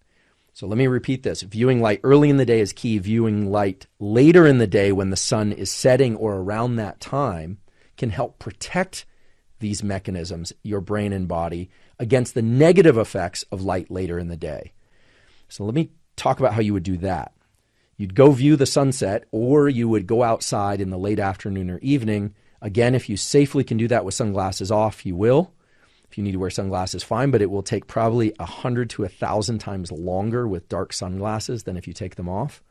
So let me repeat this. Viewing light early in the day is key. Viewing light later in the day when the sun is setting or around that time can help protect these mechanisms, your brain and body, against the negative effects of light later in the day. So let me talk about how you would do that. You'd go view the sunset, or you would go outside in the late afternoon or evening. Again, if you safely can do that with sunglasses off, you will. If you need to wear sunglasses, fine, but it will take probably 100 to 1,000 times longer with dark sunglasses than if you take them off.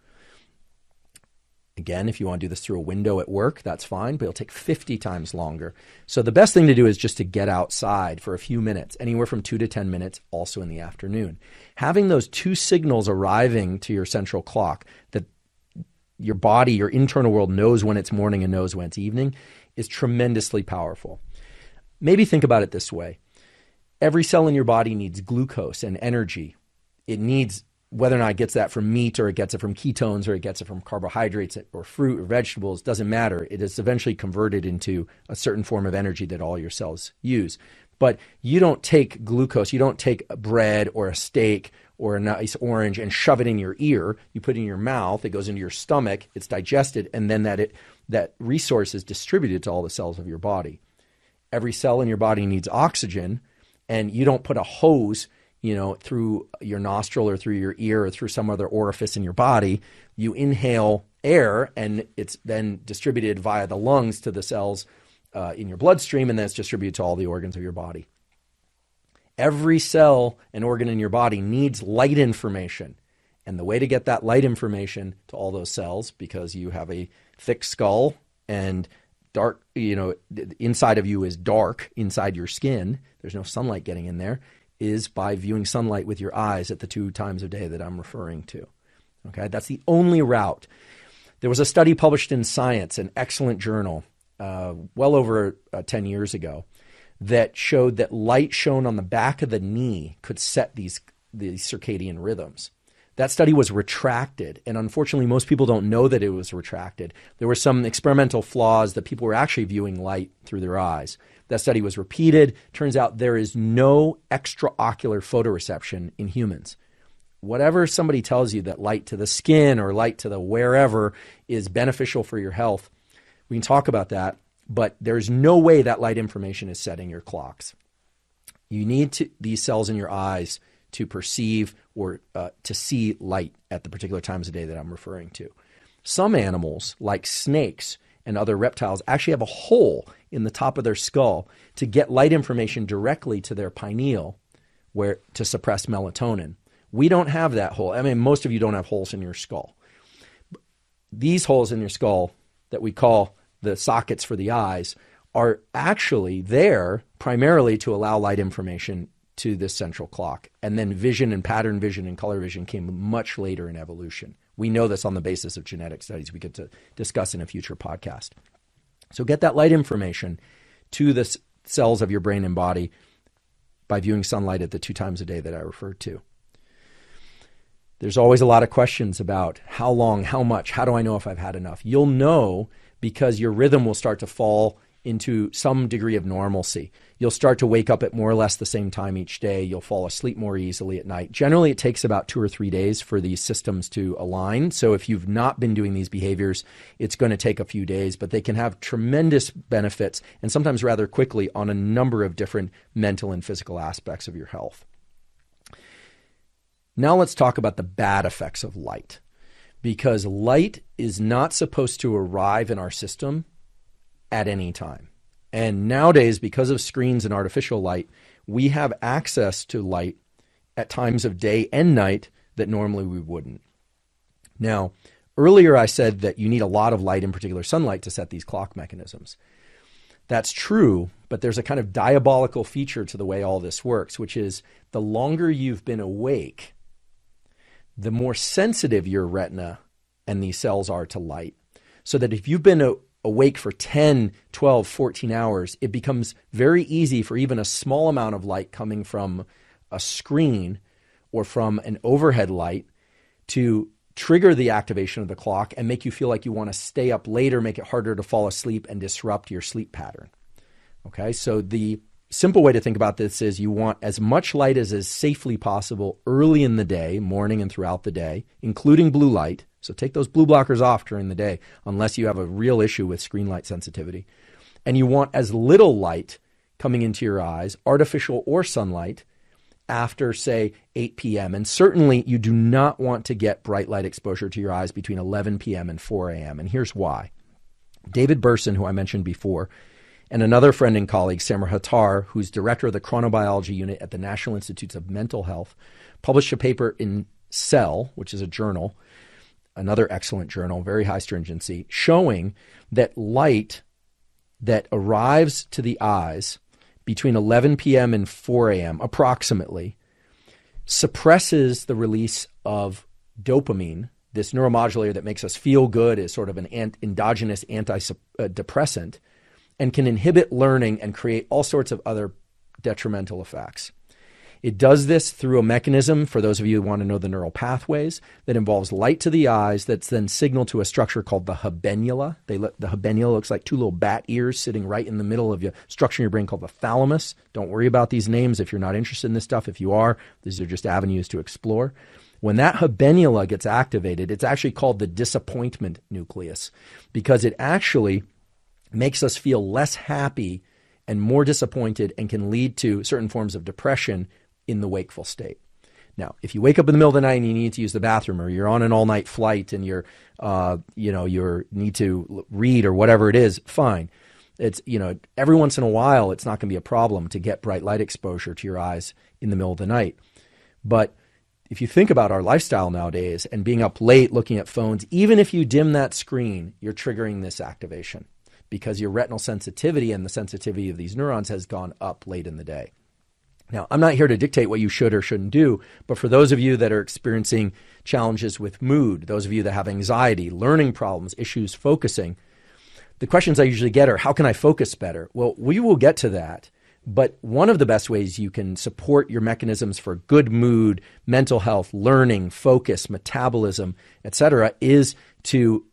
Again, if you want to do this through a window at work, that's fine, but it'll take 50 times longer. So the best thing to do is just to get outside for a few minutes, anywhere from 2 to 10 minutes, also in the afternoon. Having those two signals arriving to your central clock, that your body, your internal world knows when it's morning and knows when it's evening, is tremendously powerful. Maybe think about it this way. Every cell in your body needs glucose and energy. It needs, whether or not it gets that from meat or it gets it from ketones or it gets it from carbohydrates or fruit or vegetables, doesn't matter. It is eventually converted into a certain form of energy that all your cells use. But you don't take glucose, you don't take a bread or a steak or a nice orange and shove it in your ear. You put it in your mouth, it goes into your stomach, it's digested, and then that resource is distributed to all the cells of your body. Every cell in your body needs oxygen, and you don't put a hose, through your nostril or through your ear or through some other orifice in your body. You inhale air, and it's then distributed via the lungs to the cells in your bloodstream, and then it's distributed to all the organs of your body. Every cell and organ in your body needs light information. And the way to get that light information to all those cells, because you have a thick skull and dark, inside of you is dark inside your skin, there's no sunlight getting in there, is by viewing sunlight with your eyes at the 2 times a day that I'm referring to. Okay, that's the only route. There was a study published in Science, an excellent journal, well over 10 years ago, that showed that light shown on the back of the knee could set these circadian rhythms. That study was retracted, and unfortunately most people don't know that it was retracted. There were some experimental flaws that people were actually viewing light through their eyes. That study was repeated. Turns out there is no extraocular photoreception in humans. Whatever somebody tells you that light to the skin or light to the wherever is beneficial for your health, we can talk about that, but there's no way that light information is setting your clocks. You need these cells in your eyes to perceive or to see light at the particular times of day that I'm referring to. Some animals, like snakes and other reptiles, actually have a hole in the top of their skull to get light information directly to their pineal to suppress melatonin. We don't have that hole. I mean, most of you don't have holes in your skull. These holes in your skull that we call the sockets for the eyes are actually there primarily to allow light information to this central clock. And then vision and pattern vision and color vision came much later in evolution. We know this on the basis of genetic studies we get to discuss in a future podcast. So get that light information to the cells of your brain and body by viewing sunlight at the 2 times a day that I referred to. There's always a lot of questions about how long, how much, how do I know if I've had enough? You'll know because your rhythm will start to fall into some degree of normalcy. You'll start to wake up at more or less the same time each day. You'll fall asleep more easily at night. Generally, it takes about 2 or 3 days for these systems to align. So if you've not been doing these behaviors, it's going to take a few days, but they can have tremendous benefits and sometimes rather quickly on a number of different mental and physical aspects of your health. Now let's talk about the bad effects of light, because light is not supposed to arrive in our system at any time. And nowadays, because of screens and artificial light, we have access to light at times of day and night that normally we wouldn't. Now, earlier I said that you need a lot of light, in particular sunlight, to set these clock mechanisms. That's true, but there's a kind of diabolical feature to the way all this works, which is the longer you've been awake, the more sensitive your retina and these cells are to light. So that if you've been awake for 10, 12, 14 hours, it becomes very easy for even a small amount of light coming from a screen or from an overhead light to trigger the activation of the clock and make you feel like you want to stay up later, make it harder to fall asleep and disrupt your sleep pattern. Okay, so the simple way to think about this is you want as much light as is safely possible early in the day, morning and throughout the day, including blue light. So take those blue blockers off during the day unless you have a real issue with screen light sensitivity. And you want as little light coming into your eyes, artificial or sunlight, after, say, 8 p.m. And certainly you do not want to get bright light exposure to your eyes between 11 p.m. and 4 a.m. And here's why. David Burson, who I mentioned before, and another friend and colleague, Samar Hattar, who's director of the chronobiology unit at the National Institutes of Mental Health, published a paper in Cell, which is a journal, another excellent journal, very high stringency, showing that light that arrives to the eyes between 11 p.m. and 4 a.m. approximately suppresses the release of dopamine, this neuromodulator that makes us feel good, is sort of an endogenous antidepressant, and can inhibit learning and create all sorts of other detrimental effects. It does this through a mechanism, for those of you who want to know the neural pathways, that involves light to the eyes that's then signaled to a structure called the habenula. The habenula looks like two little bat ears sitting right in the middle of your structure in your brain called the thalamus. Don't worry about these names if you're not interested in this stuff. If you are, these are just avenues to explore. When that habenula gets activated, it's actually called the disappointment nucleus because it actually makes us feel less happy and more disappointed and can lead to certain forms of depression in the wakeful state. Now, if you wake up in the middle of the night and you need to use the bathroom, or you're on an all-night flight and you need to read or whatever it is, fine. It's, every once in a while, it's not going to be a problem to get bright light exposure to your eyes in the middle of the night. But if you think about our lifestyle nowadays and being up late looking at phones, even if you dim that screen, you're triggering this activation because your retinal sensitivity and the sensitivity of these neurons has gone up late in the day. Now, I'm not here to dictate what you should or shouldn't do, but for those of you that are experiencing challenges with mood, those of you that have anxiety, learning problems, issues focusing, the questions I usually get are, how can I focus better? Well, we will get to that, but one of the best ways you can support your mechanisms for good mood, mental health, learning, focus, metabolism, etc., is to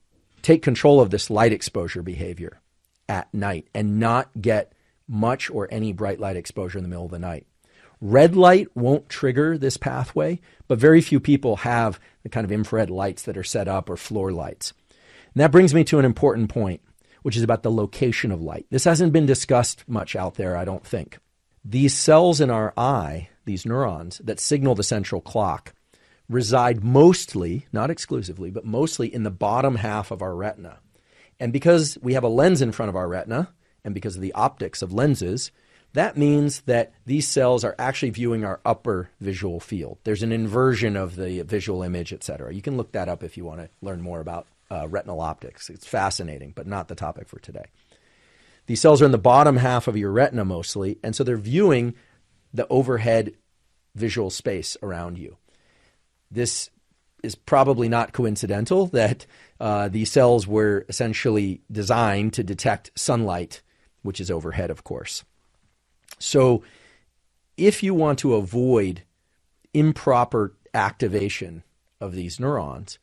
take control of this light exposure behavior at night and not get much or any bright light exposure in the middle of the night. Red light won't trigger this pathway, but very few people have the kind of infrared lights that are set up or floor lights. And that brings me to an important point, which is about the location of light. This hasn't been discussed much out there, I don't think. These cells in our eye, these neurons that signal the central clock, reside mostly, not exclusively, but mostly in the bottom half of our retina. And because we have a lens in front of our retina, and because of the optics of lenses, that means that these cells are actually viewing our upper visual field. There's an inversion of the visual image, etc. You can look that up if you want to learn more about retinal optics. It's fascinating, but not the topic for today. These cells are in the bottom half of your retina mostly, and so they're viewing the overhead visual space around you. This is probably not coincidental that these cells were essentially designed to detect sunlight, which is overhead, of course. So if you want to avoid improper activation of these neurons,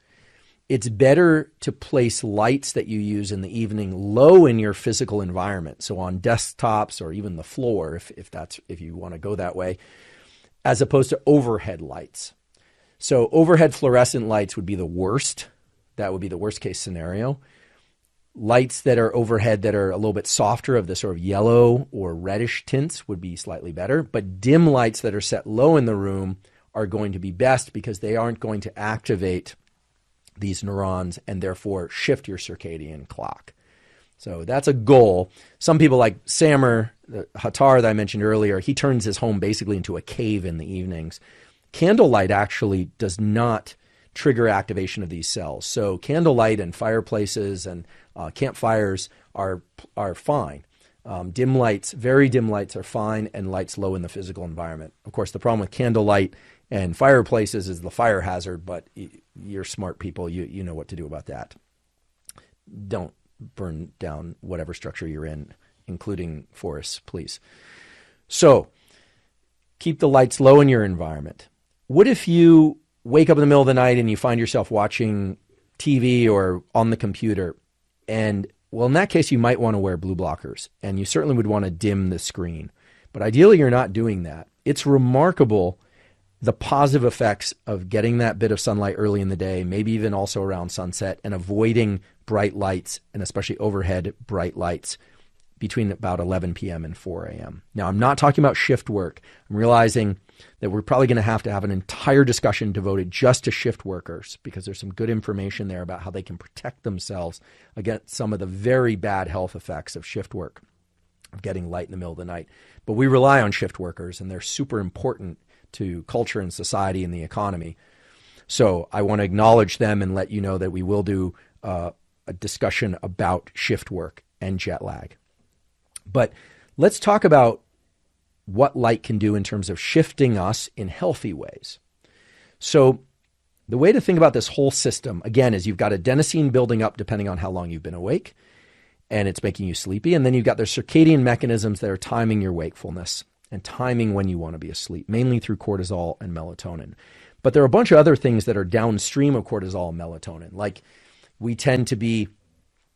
it's better to place lights that you use in the evening low in your physical environment, so on desktops or even the floor, if you want to go that way, as opposed to overhead lights. So overhead fluorescent lights would be the worst. That would be the worst case scenario. Lights that are overhead that are a little bit softer of the sort of yellow or reddish tints would be slightly better, but dim lights that are set low in the room are going to be best because they aren't going to activate these neurons and therefore shift your circadian clock. So that's a goal. Some people like Samer, the Hattar that I mentioned earlier, he turns his home basically into a cave in the evenings. Candlelight actually does not trigger activation of these cells. So candlelight and fireplaces and campfires are fine. Dim lights, very dim lights are fine, and lights low in the physical environment. Of course, the problem with candlelight and fireplaces is the fire hazard, but you're smart people. You know what to do about that. Don't burn down whatever structure you're in, including forests, please. So keep the lights low in your environment. What if you wake up in the middle of the night and you find yourself watching TV or on the computer? And, well, in that case, you might want to wear blue blockers, and you certainly would want to dim the screen. But ideally, you're not doing that. It's remarkable the positive effects of getting that bit of sunlight early in the day, maybe even also around sunset, and avoiding bright lights, and especially overhead bright lights, between about 11 p.m. and 4 a.m. Now, I'm not talking about shift work. I'm realizing that we're probably going to have an entire discussion devoted just to shift workers because there's some good information there about how they can protect themselves against some of the very bad health effects of shift work, of getting light in the middle of the night. But we rely on shift workers, and they're super important to culture and society and the economy. So I want to acknowledge them and let you know that we will do a discussion about shift work and jet lag. But let's talk about what light can do in terms of shifting us in healthy ways. So the way to think about this whole system, again, is you've got adenosine building up depending on how long you've been awake, and it's making you sleepy. And then you've got the circadian mechanisms that are timing your wakefulness. and timing when you want to be asleep, mainly through cortisol and melatonin. But there are a bunch of other things that are downstream of cortisol and melatonin, like we tend to be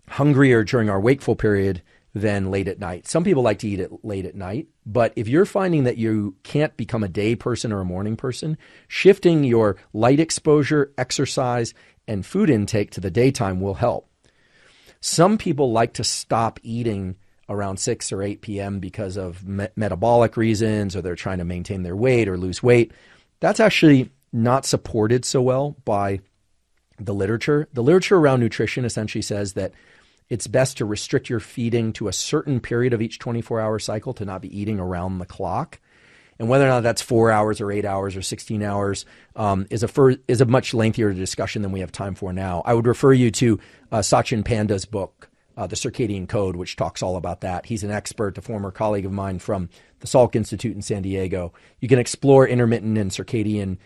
hungrier during our wakeful period than late at night. Some people like to eat it late at night, but if you're finding that you can't become a day person or a morning person, shifting your light exposure, exercise, and food intake to the daytime will help. Some people like to stop eating around 6 or 8 p.m. because of metabolic reasons, or they're trying to maintain their weight or lose weight. That's actually not supported so well by the literature. The literature around nutrition essentially says that it's best to restrict your feeding to a certain period of each 24-hour cycle, to not be eating around the clock. And whether or not that's 4 hours or 8 hours or 16 hours is a much lengthier discussion than we have time for now. I would refer you to Sachin Panda's book, The Circadian Code, which talks all about that. He's an expert, a former colleague of mine from the Salk Institute in San Diego. You can explore intermittent and circadian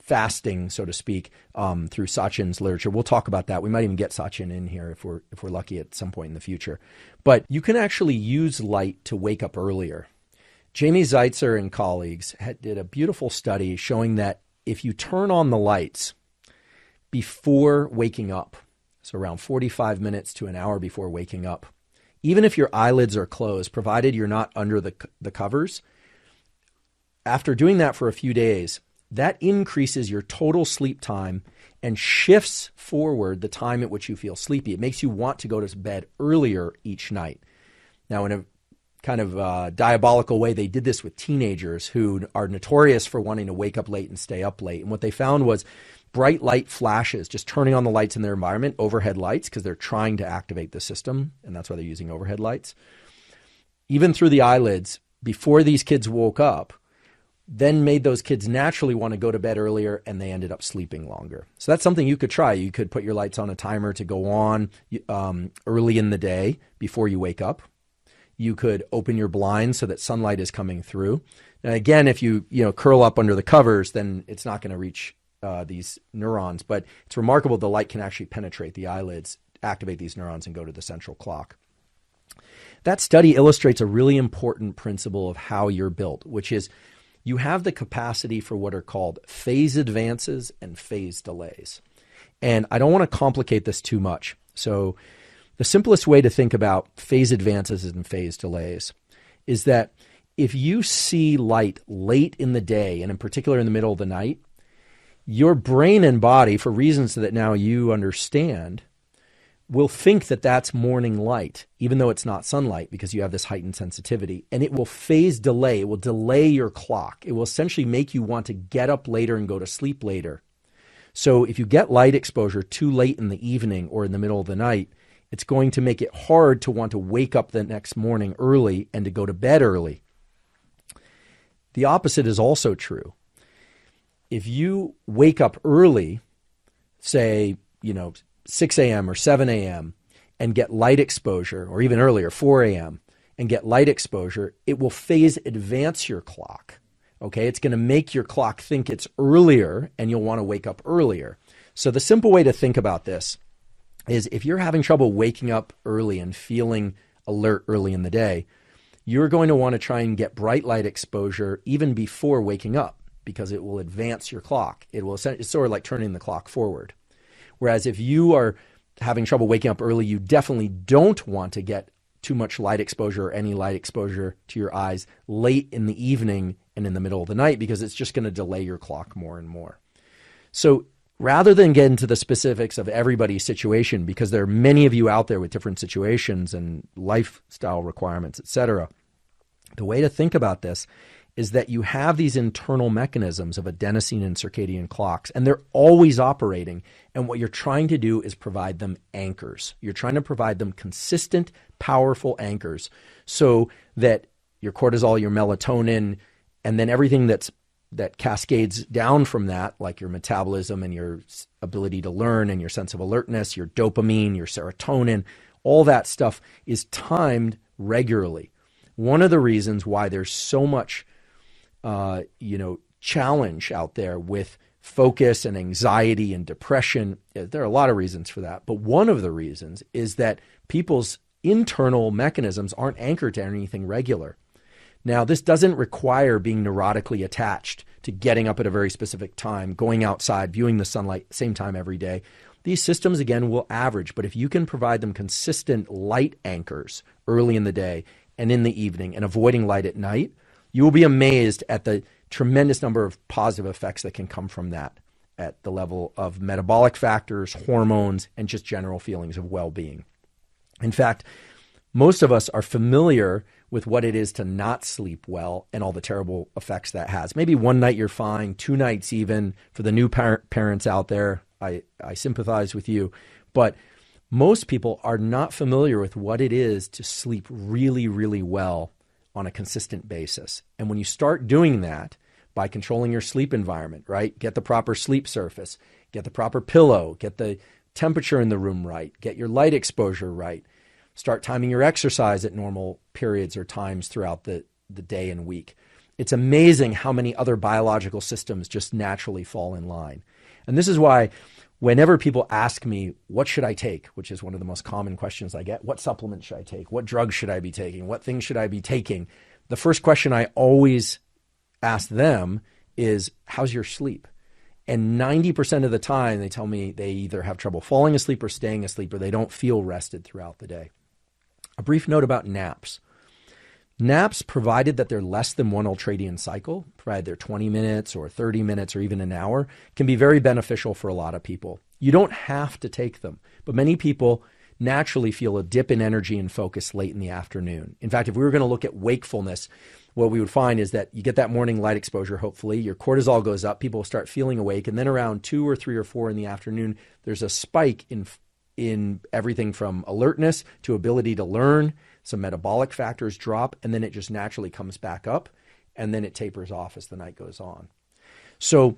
fasting, so to speak, through Sachin's literature. We'll talk about that. We might even get Sachin in here if we're lucky at some point in the future. But you can actually use light to wake up earlier. Jamie Zeitzer and colleagues did a beautiful study showing that if you turn on the lights before waking up, so around 45 minutes to an hour before waking up, even if your eyelids are closed, provided you're not under the covers, after doing that for a few days, that increases your total sleep time and shifts forward the time at which you feel sleepy. It makes you want to go to bed earlier each night. Now, in a kind of diabolical way, they did this with teenagers who are notorious for wanting to wake up late and stay up late. And what they found was bright light flashes, just turning on the lights in their environment, overhead lights, because they're trying to activate the system, and that's why they're using overhead lights, even through the eyelids, before these kids woke up, then made those kids naturally want to go to bed earlier, and they ended up sleeping longer. So that's something you could try. You could put your lights on a timer to go on early in the day before you wake up. You could open your blinds so that sunlight is coming through. Now, again, if you curl up under the covers, then it's not going to reach these neurons. But it's remarkable the light can actually penetrate the eyelids, activate these neurons, and go to the central clock. That study illustrates a really important principle of how you're built, which is you have the capacity for what are called phase advances and phase delays. And I don't want to complicate this too much. So the simplest way to think about phase advances and phase delays is that if you see light late in the day, and in particular in the middle of the night, your brain and body, for reasons that now you understand, will think that that's morning light, even though it's not sunlight, because you have this heightened sensitivity. And it will phase delay. It will delay your clock. It will essentially make you want to get up later and go to sleep later. So if you get light exposure too late in the evening or in the middle of the night, it's going to make it hard to want to wake up the next morning early and to go to bed early. The opposite is also true. If you wake up early, say, 6 a.m. or 7 a.m. and get light exposure, or even earlier, 4 a.m., and get light exposure, it will phase advance your clock. Okay, it's going to make your clock think it's earlier, and you'll want to wake up earlier. So the simple way to think about this is if you're having trouble waking up early and feeling alert early in the day, you're going to want to try and get bright light exposure even before waking up, because it will advance your clock. It's sort of like turning the clock forward. Whereas if you are having trouble waking up early, you definitely don't want to get too much light exposure or any light exposure to your eyes late in the evening and in the middle of the night, because it's just going to delay your clock more and more. So rather than get into the specifics of everybody's situation, because there are many of you out there with different situations and lifestyle requirements, etc., the way to think about this is that you have these internal mechanisms of adenosine and circadian clocks, and they're always operating. And what you're trying to do is provide them anchors. You're trying to provide them consistent, powerful anchors so that your cortisol, your melatonin, and then everything that cascades down from that, like your metabolism and your ability to learn and your sense of alertness, your dopamine, your serotonin, all that stuff is timed regularly. One of the reasons why there's so much challenge out there with focus and anxiety and depression, there are a lot of reasons for that. But one of the reasons is that people's internal mechanisms aren't anchored to anything regular. Now, this doesn't require being neurotically attached to getting up at a very specific time, going outside, viewing the sunlight, same time every day. These systems, again, will average, but if you can provide them consistent light anchors early in the day and in the evening and avoiding light at night, you will be amazed at the tremendous number of positive effects that can come from that at the level of metabolic factors, hormones, and just general feelings of well-being. In fact, most of us are familiar with what it is to not sleep well and all the terrible effects that has. Maybe one night you're fine, 2 nights even. For the new parents out there, I sympathize with you. But most people are not familiar with what it is to sleep really, really well on a consistent basis. And when you start doing that by controlling your sleep environment, right? Get the proper sleep surface, get the proper pillow, get the temperature in the room right, get your light exposure right. Start timing your exercise at normal periods or times throughout the day and week. It's amazing how many other biological systems just naturally fall in line. And this is why whenever people ask me, what should I take? Which is one of the most common questions I get. What supplements should I take? What drugs should I be taking? What things should I be taking? The first question I always ask them is, how's your sleep? And 90% of the time they tell me they either have trouble falling asleep or staying asleep, or they don't feel rested throughout the day. A brief note about naps. Naps, provided that they're less than 1 ultradian cycle, provided they're 20 minutes or 30 minutes or even an hour, can be very beneficial for a lot of people. You don't have to take them, but many people naturally feel a dip in energy and focus late in the afternoon. In fact, if we were going to look at wakefulness, what we would find is that you get that morning light exposure, hopefully, your cortisol goes up, people start feeling awake, and then around 2 or 3 or 4 in the afternoon, there's a spike in everything from alertness to ability to learn. Some metabolic factors drop, and then it just naturally comes back up, and then it tapers off as the night goes on. So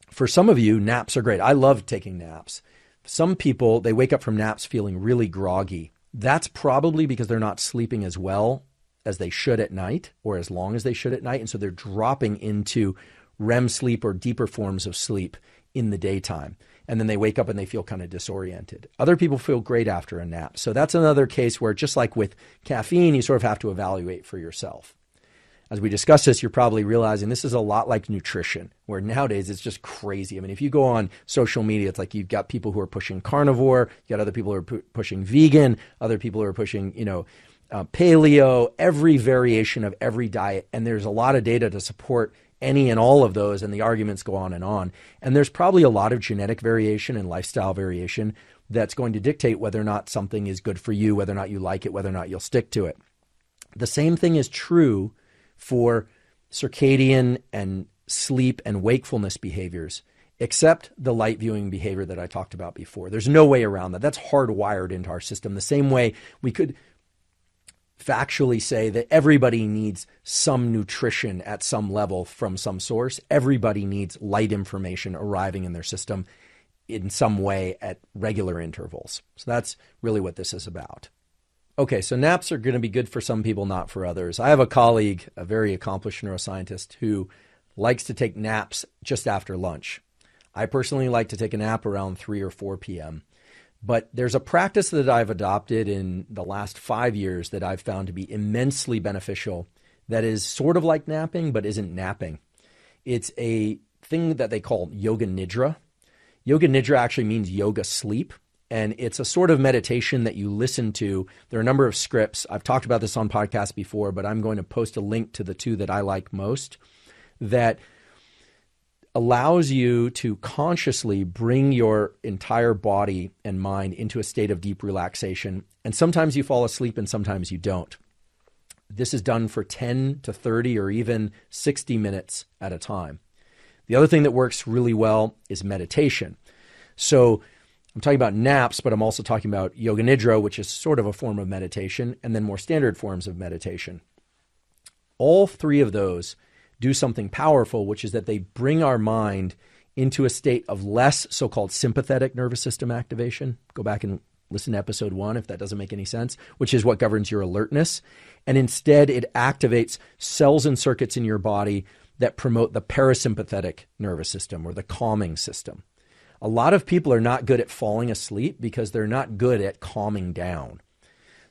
for some of you, naps are great. I love taking naps. Some people, they wake up from naps feeling really groggy. That's probably because they're not sleeping as well as they should at night, or as long as they should at night, and so they're dropping into REM sleep or deeper forms of sleep in the daytime. And then they wake up and they feel kind of disoriented. Other people feel great after a nap. So that's another case where, just like with caffeine, you sort of have to evaluate for yourself. As we discuss this, you're probably realizing this is a lot like nutrition, where nowadays it's just crazy. I mean, if you go on social media, it's like you've got people who are pushing carnivore, you got other people who are pushing vegan, other people who are pushing, paleo, every variation of every diet. And there's a lot of data to support any and all of those, and the arguments go on. And there's probably a lot of genetic variation and lifestyle variation that's going to dictate whether or not something is good for you, whether or not you like it, whether or not you'll stick to it. The same thing is true for circadian and sleep and wakefulness behaviors, except the light viewing behavior that I talked about before. There's no way around that. That's hardwired into our system. The same way we could factually say that everybody needs some nutrition at some level from some source. Everybody needs light information arriving in their system in some way at regular intervals. So that's really what this is about. Okay, so naps are going to be good for some people, not for others. I have a colleague, a very accomplished neuroscientist, who likes to take naps just after lunch. I personally like to take a nap around 3 or 4 p.m. But there's a practice that I've adopted in the last 5 years that I've found to be immensely beneficial that is sort of like napping, but isn't napping. It's a thing that they call yoga nidra. Yoga nidra actually means yoga sleep, and it's a sort of meditation that you listen to. There are a number of scripts. I've talked about this on podcasts before, but I'm going to post a link to the 2 that I like most that allows you to consciously bring your entire body and mind into a state of deep relaxation. And sometimes you fall asleep and sometimes you don't. This is done for 10 to 30 or even 60 minutes at a time. The other thing that works really well is meditation. So I'm talking about naps, but I'm also talking about yoga nidra, which is sort of a form of meditation, and then more standard forms of meditation. All 3 of those do something powerful, which is that they bring our mind into a state of less so-called sympathetic nervous system activation. Go back and listen to episode 1 if that doesn't make any sense, which is what governs your alertness. And instead, it activates cells and circuits in your body that promote the parasympathetic nervous system or the calming system. A lot of people are not good at falling asleep because they're not good at calming down.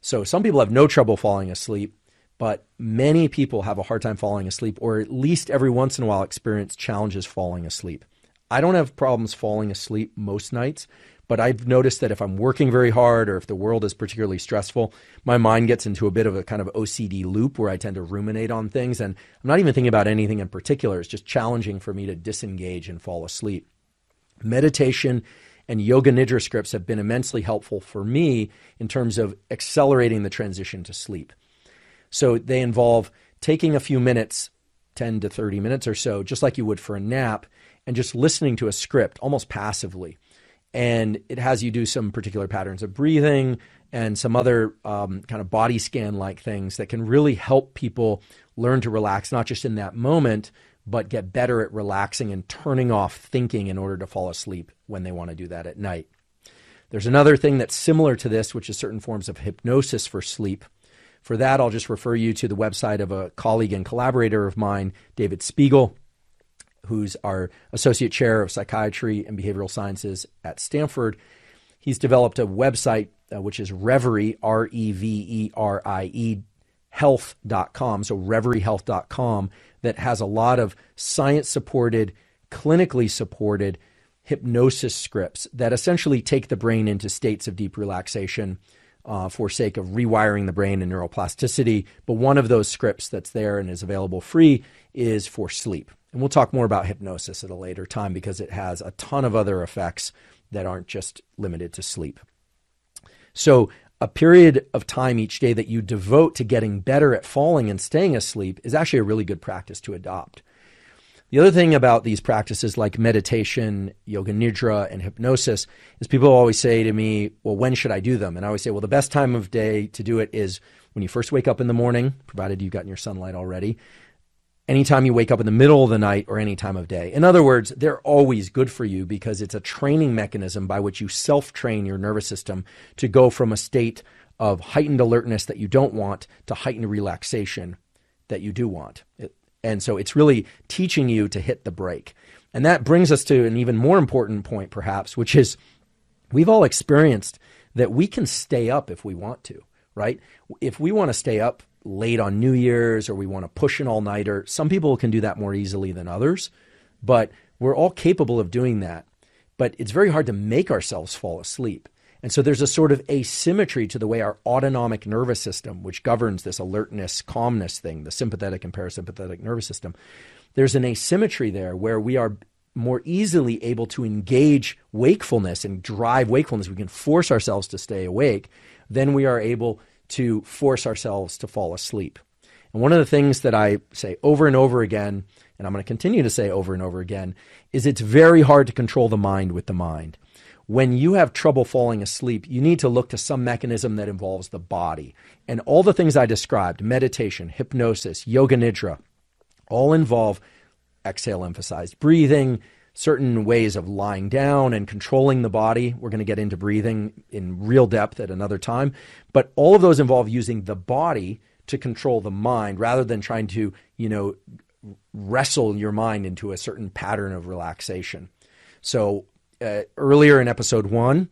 So some people have no trouble falling asleep, but many people have a hard time falling asleep, or at least every once in a while experience challenges falling asleep. I don't have problems falling asleep most nights, but I've noticed that if I'm working very hard or if the world is particularly stressful, my mind gets into a bit of a kind of OCD loop where I tend to ruminate on things, and I'm not even thinking about anything in particular. It's just challenging for me to disengage and fall asleep. Meditation and yoga nidra scripts have been immensely helpful for me in terms of accelerating the transition to sleep. So they involve taking a few minutes, 10 to 30 minutes or so, just like you would for a nap, and just listening to a script almost passively. And it has you do some particular patterns of breathing and some other kind of body scan-like things that can really help people learn to relax, not just in that moment, but get better at relaxing and turning off thinking in order to fall asleep when they want to do that at night. There's another thing that's similar to this, which is certain forms of hypnosis for sleep. For that, I'll just refer you to the website of a colleague and collaborator of mine, David Spiegel, who's our Associate Chair of Psychiatry and Behavioral Sciences at Stanford. He's developed a website, which is Reverie, Reverie, health.com, so reveriehealth.com, that has a lot of science-supported, clinically supported hypnosis scripts that essentially take the brain into states of deep relaxation for sake of rewiring the brain and neuroplasticity. But one of those scripts that's there and is available free is for sleep. And we'll talk more about hypnosis at a later time because it has a ton of other effects that aren't just limited to sleep. So a period of time each day that you devote to getting better at falling and staying asleep is actually a really good practice to adopt. The other thing about these practices like meditation, yoga nidra, and hypnosis is people always say to me, well, when should I do them? And I always say, well, the best time of day to do it is when you first wake up in the morning, provided you've gotten your sunlight already, anytime you wake up in the middle of the night, or any time of day. In other words, they're always good for you because it's a training mechanism by which you self-train your nervous system to go from a state of heightened alertness that you don't want to heightened relaxation that you do want. And so it's really teaching you to hit the brake. And that brings us to an even more important point, perhaps, which is we've all experienced that we can stay up if we want to, right? If we want to stay up late on New Year's or we want to push an all-nighter, some people can do that more easily than others, but we're all capable of doing that. But it's very hard to make ourselves fall asleep. And so there's a sort of asymmetry to the way our autonomic nervous system, which governs this alertness, calmness thing, the sympathetic and parasympathetic nervous system, there's an asymmetry there where we are more easily able to engage wakefulness and drive wakefulness. We can force ourselves to stay awake than we are able to force ourselves to fall asleep. And one of the things that I say over and over again, and I'm going to continue to say over and over again, is it's very hard to control the mind with the mind. When you have trouble falling asleep, you need to look to some mechanism that involves the body. And all the things I described, meditation, hypnosis, yoga nidra, all involve exhale emphasized breathing, certain ways of lying down and controlling the body. We're going to get into breathing in real depth at another time. But all of those involve using the body to control the mind rather than trying to, wrestle your mind into a certain pattern of relaxation. So earlier in episode 1,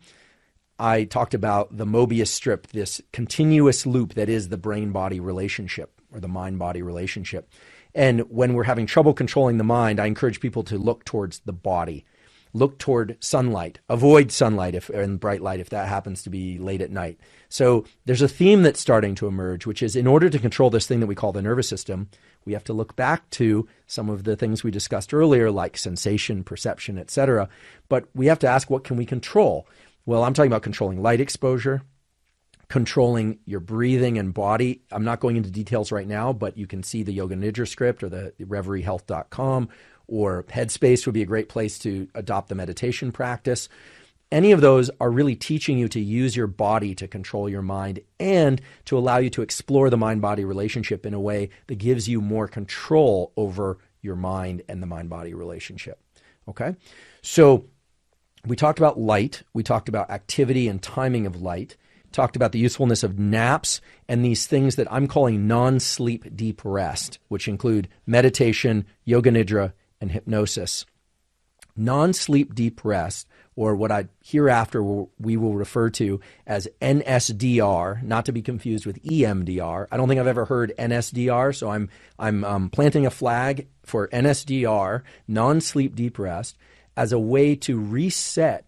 I talked about the Mobius strip, this continuous loop that is the brain-body relationship or the mind-body relationship. And when we're having trouble controlling the mind, I encourage people to look towards the body. Look toward sunlight. Avoid sunlight and bright light if that happens to be late at night. So there's a theme that's starting to emerge, which is in order to control this thing that we call the nervous system, we have to look back to some of the things we discussed earlier, like sensation, perception, etc. But we have to ask, what can we control? Well, I'm talking about controlling light exposure, controlling your breathing and body. I'm not going into details right now, but you can see the Yoga Nidra script or the reveriehealth.com, or Headspace would be a great place to adopt the meditation practice. Any of those are really teaching you to use your body to control your mind and to allow you to explore the mind-body relationship in a way that gives you more control over your mind and the mind-body relationship. Okay? So we talked about light. We talked about activity and timing of light. Talked about the usefulness of naps and these things that I'm calling non-sleep deep rest, which include meditation, yoga nidra, and hypnosis. Non-sleep deep rest, or what I hereafter we will refer to as NSDR, not to be confused with EMDR. I don't think I've ever heard NSDR, so I'm planting a flag for NSDR, non-sleep deep rest, as a way to reset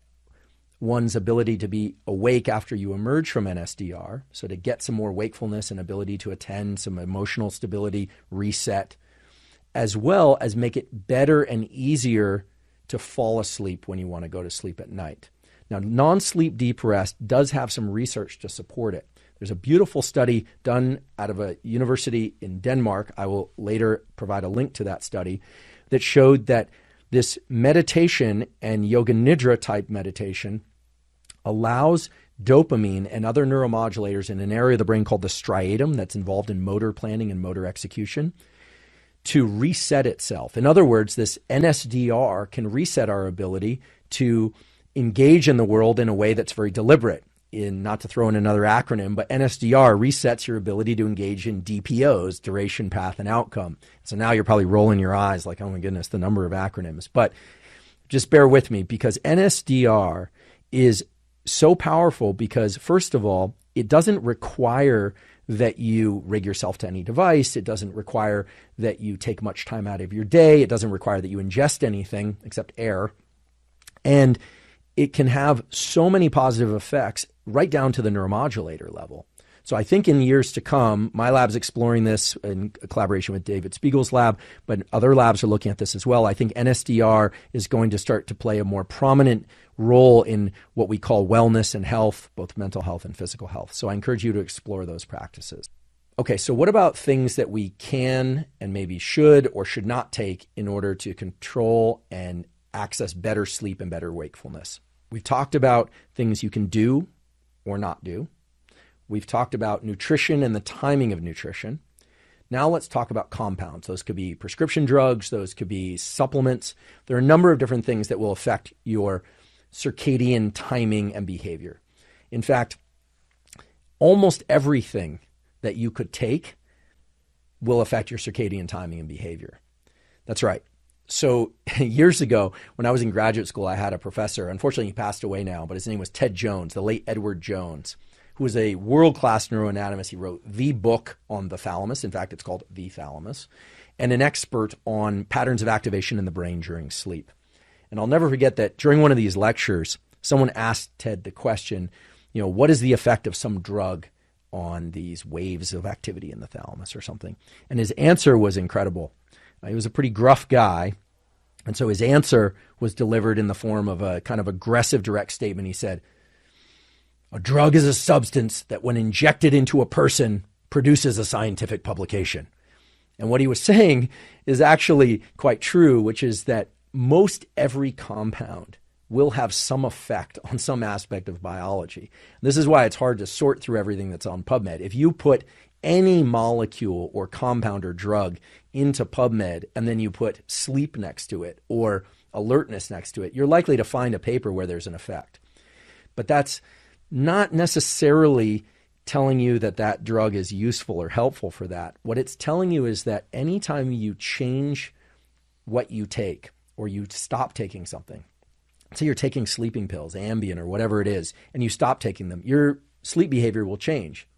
one's ability to be awake after you emerge from NSDR, so to get some more wakefulness and ability to attend, some emotional stability, reset, as well as make it better and easier to fall asleep when you want to go to sleep at night. Now, non-sleep deep rest does have some research to support it. There's a beautiful study done out of a university in Denmark. I will later provide a link to that study that showed that this meditation and yoga nidra type meditation allows dopamine and other neuromodulators in an area of the brain called the striatum that's involved in motor planning and motor execution to reset itself. In other words, this NSDR can reset our ability to engage in the world in a way that's very deliberate. Not to throw in another acronym, but NSDR resets your ability to engage in DPOs, duration, path, and outcome. So now you're probably rolling your eyes like, oh my goodness, the number of acronyms. But just bear with me, because NSDR is so powerful because, first of all, it doesn't require that you rig yourself to any device. It doesn't require that you take much time out of your day. It doesn't require that you ingest anything except air. And it can have so many positive effects right down to the neuromodulator level. So I think in years to come, my lab's exploring this in collaboration with David Spiegel's lab, but other labs are looking at this as well. I think NSDR is going to start to play a more prominent role in what we call wellness and health, both mental health and physical health. So I encourage you to explore those practices. Okay, so what about things that we can and maybe should or should not take in order to control and access better sleep and better wakefulness? We've talked about things you can do or not do. We've talked about nutrition and the timing of nutrition. Now let's talk about compounds. Those could be prescription drugs. Those could be supplements. There are a number of different things that will affect your circadian timing and behavior. In fact, almost everything that you could take will affect your circadian timing and behavior. That's right. So years ago, when I was in graduate school, I had a professor. Unfortunately, he passed away now, but his name was Ted Jones, the late Edward Jones, who was a world-class neuroanatomist. He wrote the book on the thalamus. In fact, it's called The Thalamus, and an expert on patterns of activation in the brain during sleep. And I'll never forget that during one of these lectures, someone asked Ted the question, what is the effect of some drug on these waves of activity in the thalamus or something? And his answer was incredible. He was a pretty gruff guy, and so his answer was delivered in the form of a kind of aggressive, direct statement. He said, "A drug is a substance that, when injected into a person, produces a scientific publication." And what he was saying is actually quite true, which is that most every compound will have some effect on some aspect of biology. This is why it's hard to sort through everything that's on PubMed. If you put any molecule or compound or drug into PubMed and then you put sleep next to it or alertness next to it, you're likely to find a paper where there's an effect. But that's not necessarily telling you that that drug is useful or helpful for that. What it's telling you is that anytime you change what you take or you stop taking something, say you're taking sleeping pills, Ambien or whatever it is, and you stop taking them, your sleep behavior will change.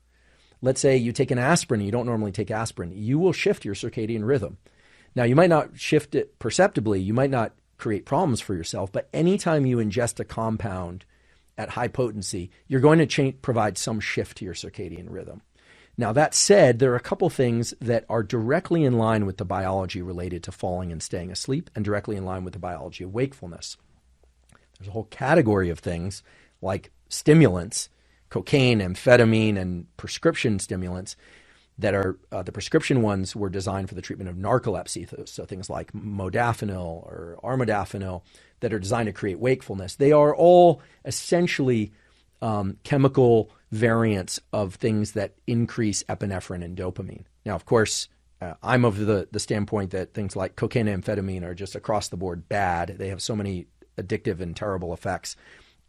Let's say you take an aspirin and you don't normally take aspirin. You will shift your circadian rhythm. Now, you might not shift it perceptibly. You might not create problems for yourself, but anytime you ingest a compound at high potency, you're going to provide some shift to your circadian rhythm. Now, that said, there are a couple things that are directly in line with the biology related to falling and staying asleep and directly in line with the biology of wakefulness. There's a whole category of things like stimulants, cocaine, amphetamine, and prescription stimulants that are the prescription ones were designed for the treatment of narcolepsy. So things like modafinil or armodafinil that are designed to create wakefulness. They are all essentially chemical variants of things that increase epinephrine and dopamine. Now, of course, I'm of the standpoint that things like cocaine and amphetamine are just across the board bad. They have so many addictive and terrible effects.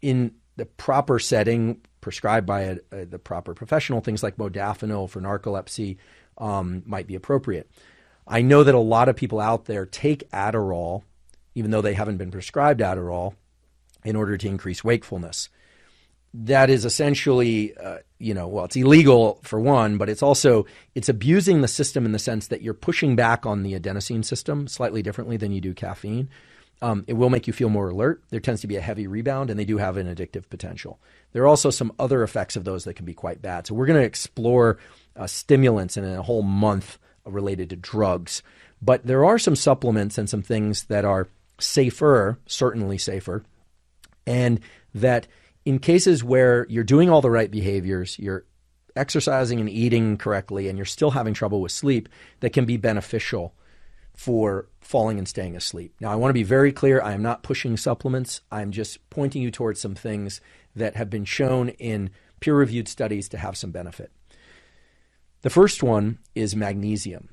In the proper setting, prescribed by the proper professional, things like modafinil for narcolepsy might be appropriate. I know that a lot of people out there take Adderall even though they haven't been prescribed Adderall, in order to increase wakefulness. That is essentially, it's illegal for one, but it's abusing the system in the sense that you're pushing back on the adenosine system slightly differently than you do caffeine. It will make you feel more alert. There tends to be a heavy rebound, and they do have an addictive potential. There are also some other effects of those that can be quite bad. So we're going to explore stimulants in a whole month related to drugs. But there are some supplements and some things that are safer, certainly safer, and that in cases where you're doing all the right behaviors, you're exercising and eating correctly, and you're still having trouble with sleep, that can be beneficial for falling and staying asleep. Now, I want to be very clear. I am not pushing supplements. I'm just pointing you towards some things that have been shown in peer-reviewed studies to have some benefit. The first one is magnesium.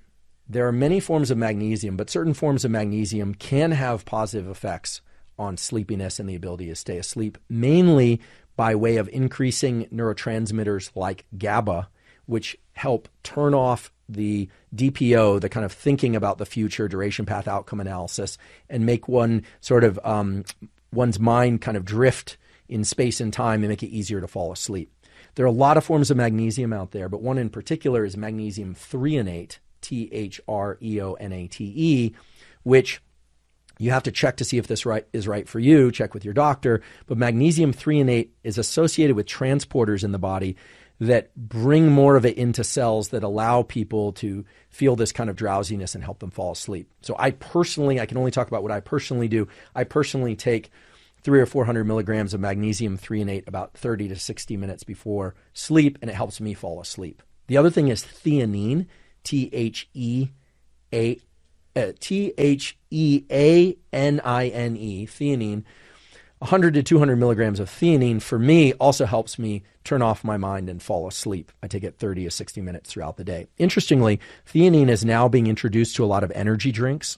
There are many forms of magnesium, but certain forms of magnesium can have positive effects on sleepiness and the ability to stay asleep, mainly by way of increasing neurotransmitters like GABA, which help turn off the DPO, the kind of thinking about the future, duration path outcome analysis, and make one sort of one's mind kind of drift in space and time and make it easier to fall asleep. There are a lot of forms of magnesium out there, but one in particular is magnesium threonate, Threonate, which you have to check to see if this is right for you, check with your doctor. But magnesium threonate is associated with transporters in the body that bring more of it into cells that allow people to feel this kind of drowsiness and help them fall asleep. So I can only talk about what I personally do. I personally take 300 or 400 milligrams of magnesium threonate about 30 to 60 minutes before sleep, and it helps me fall asleep. The other thing is theanine, Theanine, theanine. 100 to 200 milligrams of theanine for me also helps me turn off my mind and fall asleep. I take it 30 to 60 minutes throughout the day. Interestingly, theanine is now being introduced to a lot of energy drinks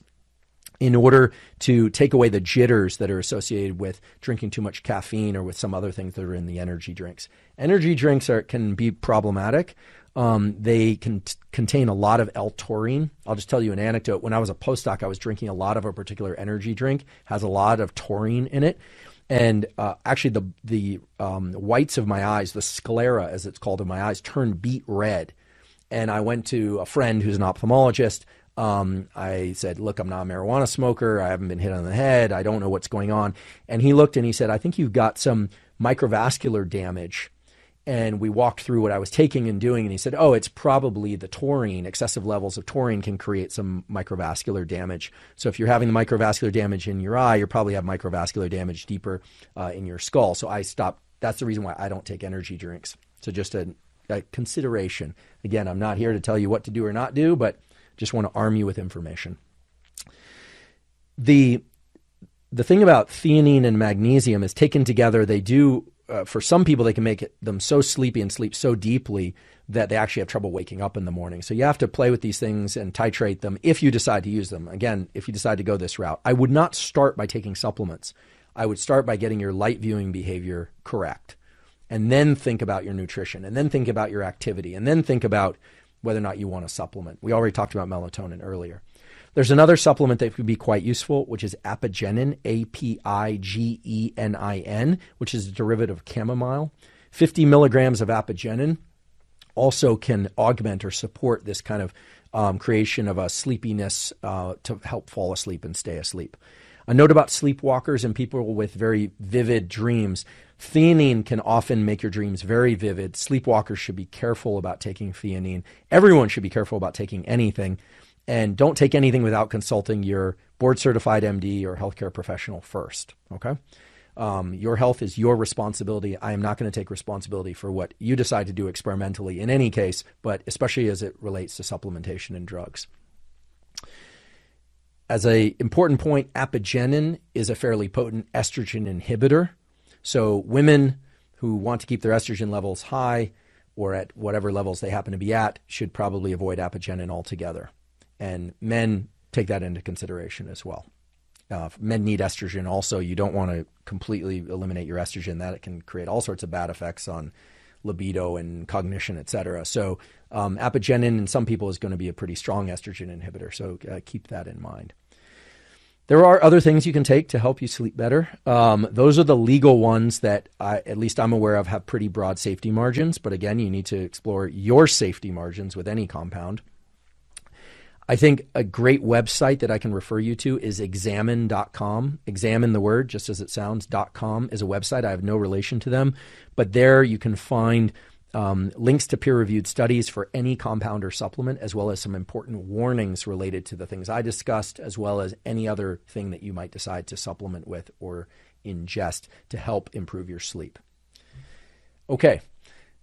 in order to take away the jitters that are associated with drinking too much caffeine or with some other things that are in the energy drinks. Energy drinks can be problematic. They can contain a lot of L-taurine. I'll just tell you an anecdote. When I was a postdoc, I was drinking a lot of a particular energy drink, has a lot of taurine in it. And actually the whites of my eyes, the sclera as it's called in my eyes, turned beet red. And I went to a friend who's an ophthalmologist. I said, look, I'm not a marijuana smoker. I haven't been hit on the head. I don't know what's going on. And he looked and he said, I think you've got some microvascular damage. And we walked through what I was taking and doing, and he said, oh, it's probably the taurine. Excessive levels of taurine can create some microvascular damage. So if you're having the microvascular damage in your eye, you probably have microvascular damage deeper in your skull. So I stopped. That's the reason why I don't take energy drinks. So just a consideration. Again, I'm not here to tell you what to do or not do, but just want to arm you with information. The thing about theanine and magnesium is taken together, they do for some people, they can make them so sleepy and sleep so deeply that they actually have trouble waking up in the morning. So you have to play with these things and titrate them if you decide to use them. Again, if you decide to go this route, I would not start by taking supplements. I would start by getting your light viewing behavior correct, and then think about your nutrition, and then think about your activity, and then think about whether or not you want a supplement. We already talked about melatonin earlier. There's another supplement that could be quite useful, which is apigenin, Apigenin, which is a derivative of chamomile. 50 milligrams of apigenin also can augment or support this kind of creation of a sleepiness to help fall asleep and stay asleep. A note about sleepwalkers and people with very vivid dreams. Theanine can often make your dreams very vivid. Sleepwalkers should be careful about taking theanine. Everyone should be careful about taking anything. And don't take anything without consulting your board-certified MD or healthcare professional first, okay? Your health is your responsibility. I am not going to take responsibility for what you decide to do experimentally in any case, but especially as it relates to supplementation and drugs. As an important point, apigenin is a fairly potent estrogen inhibitor. So women who want to keep their estrogen levels high or at whatever levels they happen to be at should probably avoid apigenin altogether. And men take that into consideration as well. Men need estrogen also. You don't want to completely eliminate your estrogen. That it can create all sorts of bad effects on libido and cognition, et cetera. So apigenin in some people is going to be a pretty strong estrogen inhibitor. So keep that in mind. There are other things you can take to help you sleep better. Those are the legal ones that at least I'm aware of have pretty broad safety margins. But again, you need to explore your safety margins with any compound. I think a great website that I can refer you to is examine.com. Examine, the word, just as it sounds, .com is a website. I have no relation to them. But there you can find links to peer-reviewed studies for any compound or supplement, as well as some important warnings related to the things I discussed, as well as any other thing that you might decide to supplement with or ingest to help improve your sleep. Okay,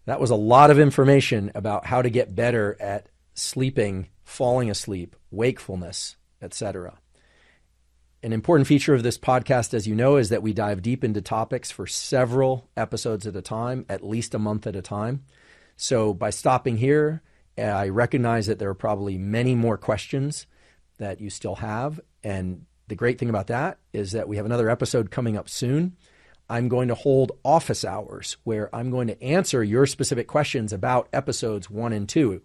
that was a lot of information about how to get better at sleeping, falling asleep, wakefulness, etc. An important feature of this podcast, as you know, is that we dive deep into topics for several episodes at a time, at least a month at a time. So by stopping here, I recognize that there are probably many more questions that you still have. And the great thing about that is that we have another episode coming up soon. I'm going to hold office hours where I'm going to answer your specific questions about episodes 1 and 2.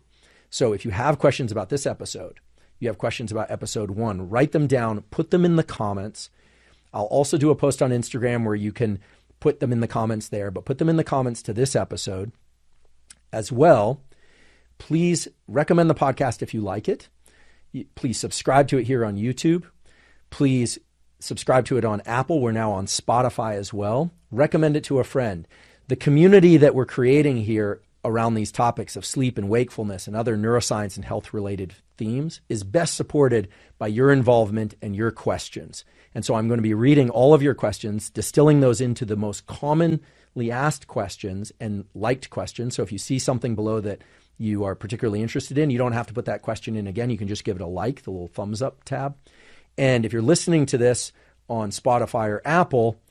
So if you have questions about this episode, you have questions about episode 1, write them down, put them in the comments. I'll also do a post on Instagram where you can put them in the comments there, but put them in the comments to this episode as well. Please recommend the podcast if you like it. Please subscribe to it here on YouTube. Please subscribe to it on Apple. We're now on Spotify as well. Recommend it to a friend. The community that we're creating here around these topics of sleep and wakefulness and other neuroscience and health-related themes is best supported by your involvement and your questions. And so I'm going to be reading all of your questions, distilling those into the most commonly asked questions and liked questions. So if you see something below that you are particularly interested in, you don't have to put that question in again. You can just give it a like, the little thumbs up tab. And if you're listening to this on Spotify or Apple,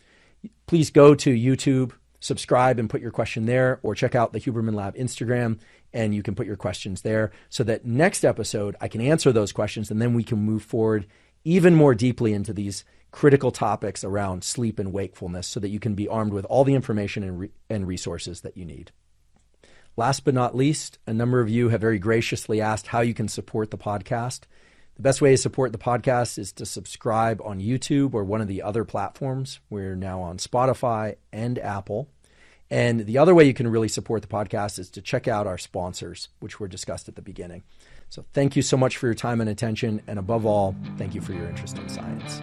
please go to YouTube, subscribe and put your question there, or check out the Huberman Lab Instagram and you can put your questions there so that next episode I can answer those questions and then we can move forward even more deeply into these critical topics around sleep and wakefulness so that you can be armed with all the information and resources that you need. Last but not least, a number of you have very graciously asked how you can support the podcast. The best way to support the podcast is to subscribe on YouTube or one of the other platforms. We're now on Spotify and Apple. And the other way you can really support the podcast is to check out our sponsors, which were discussed at the beginning. So thank you so much for your time and attention. And above all, thank you for your interest in science.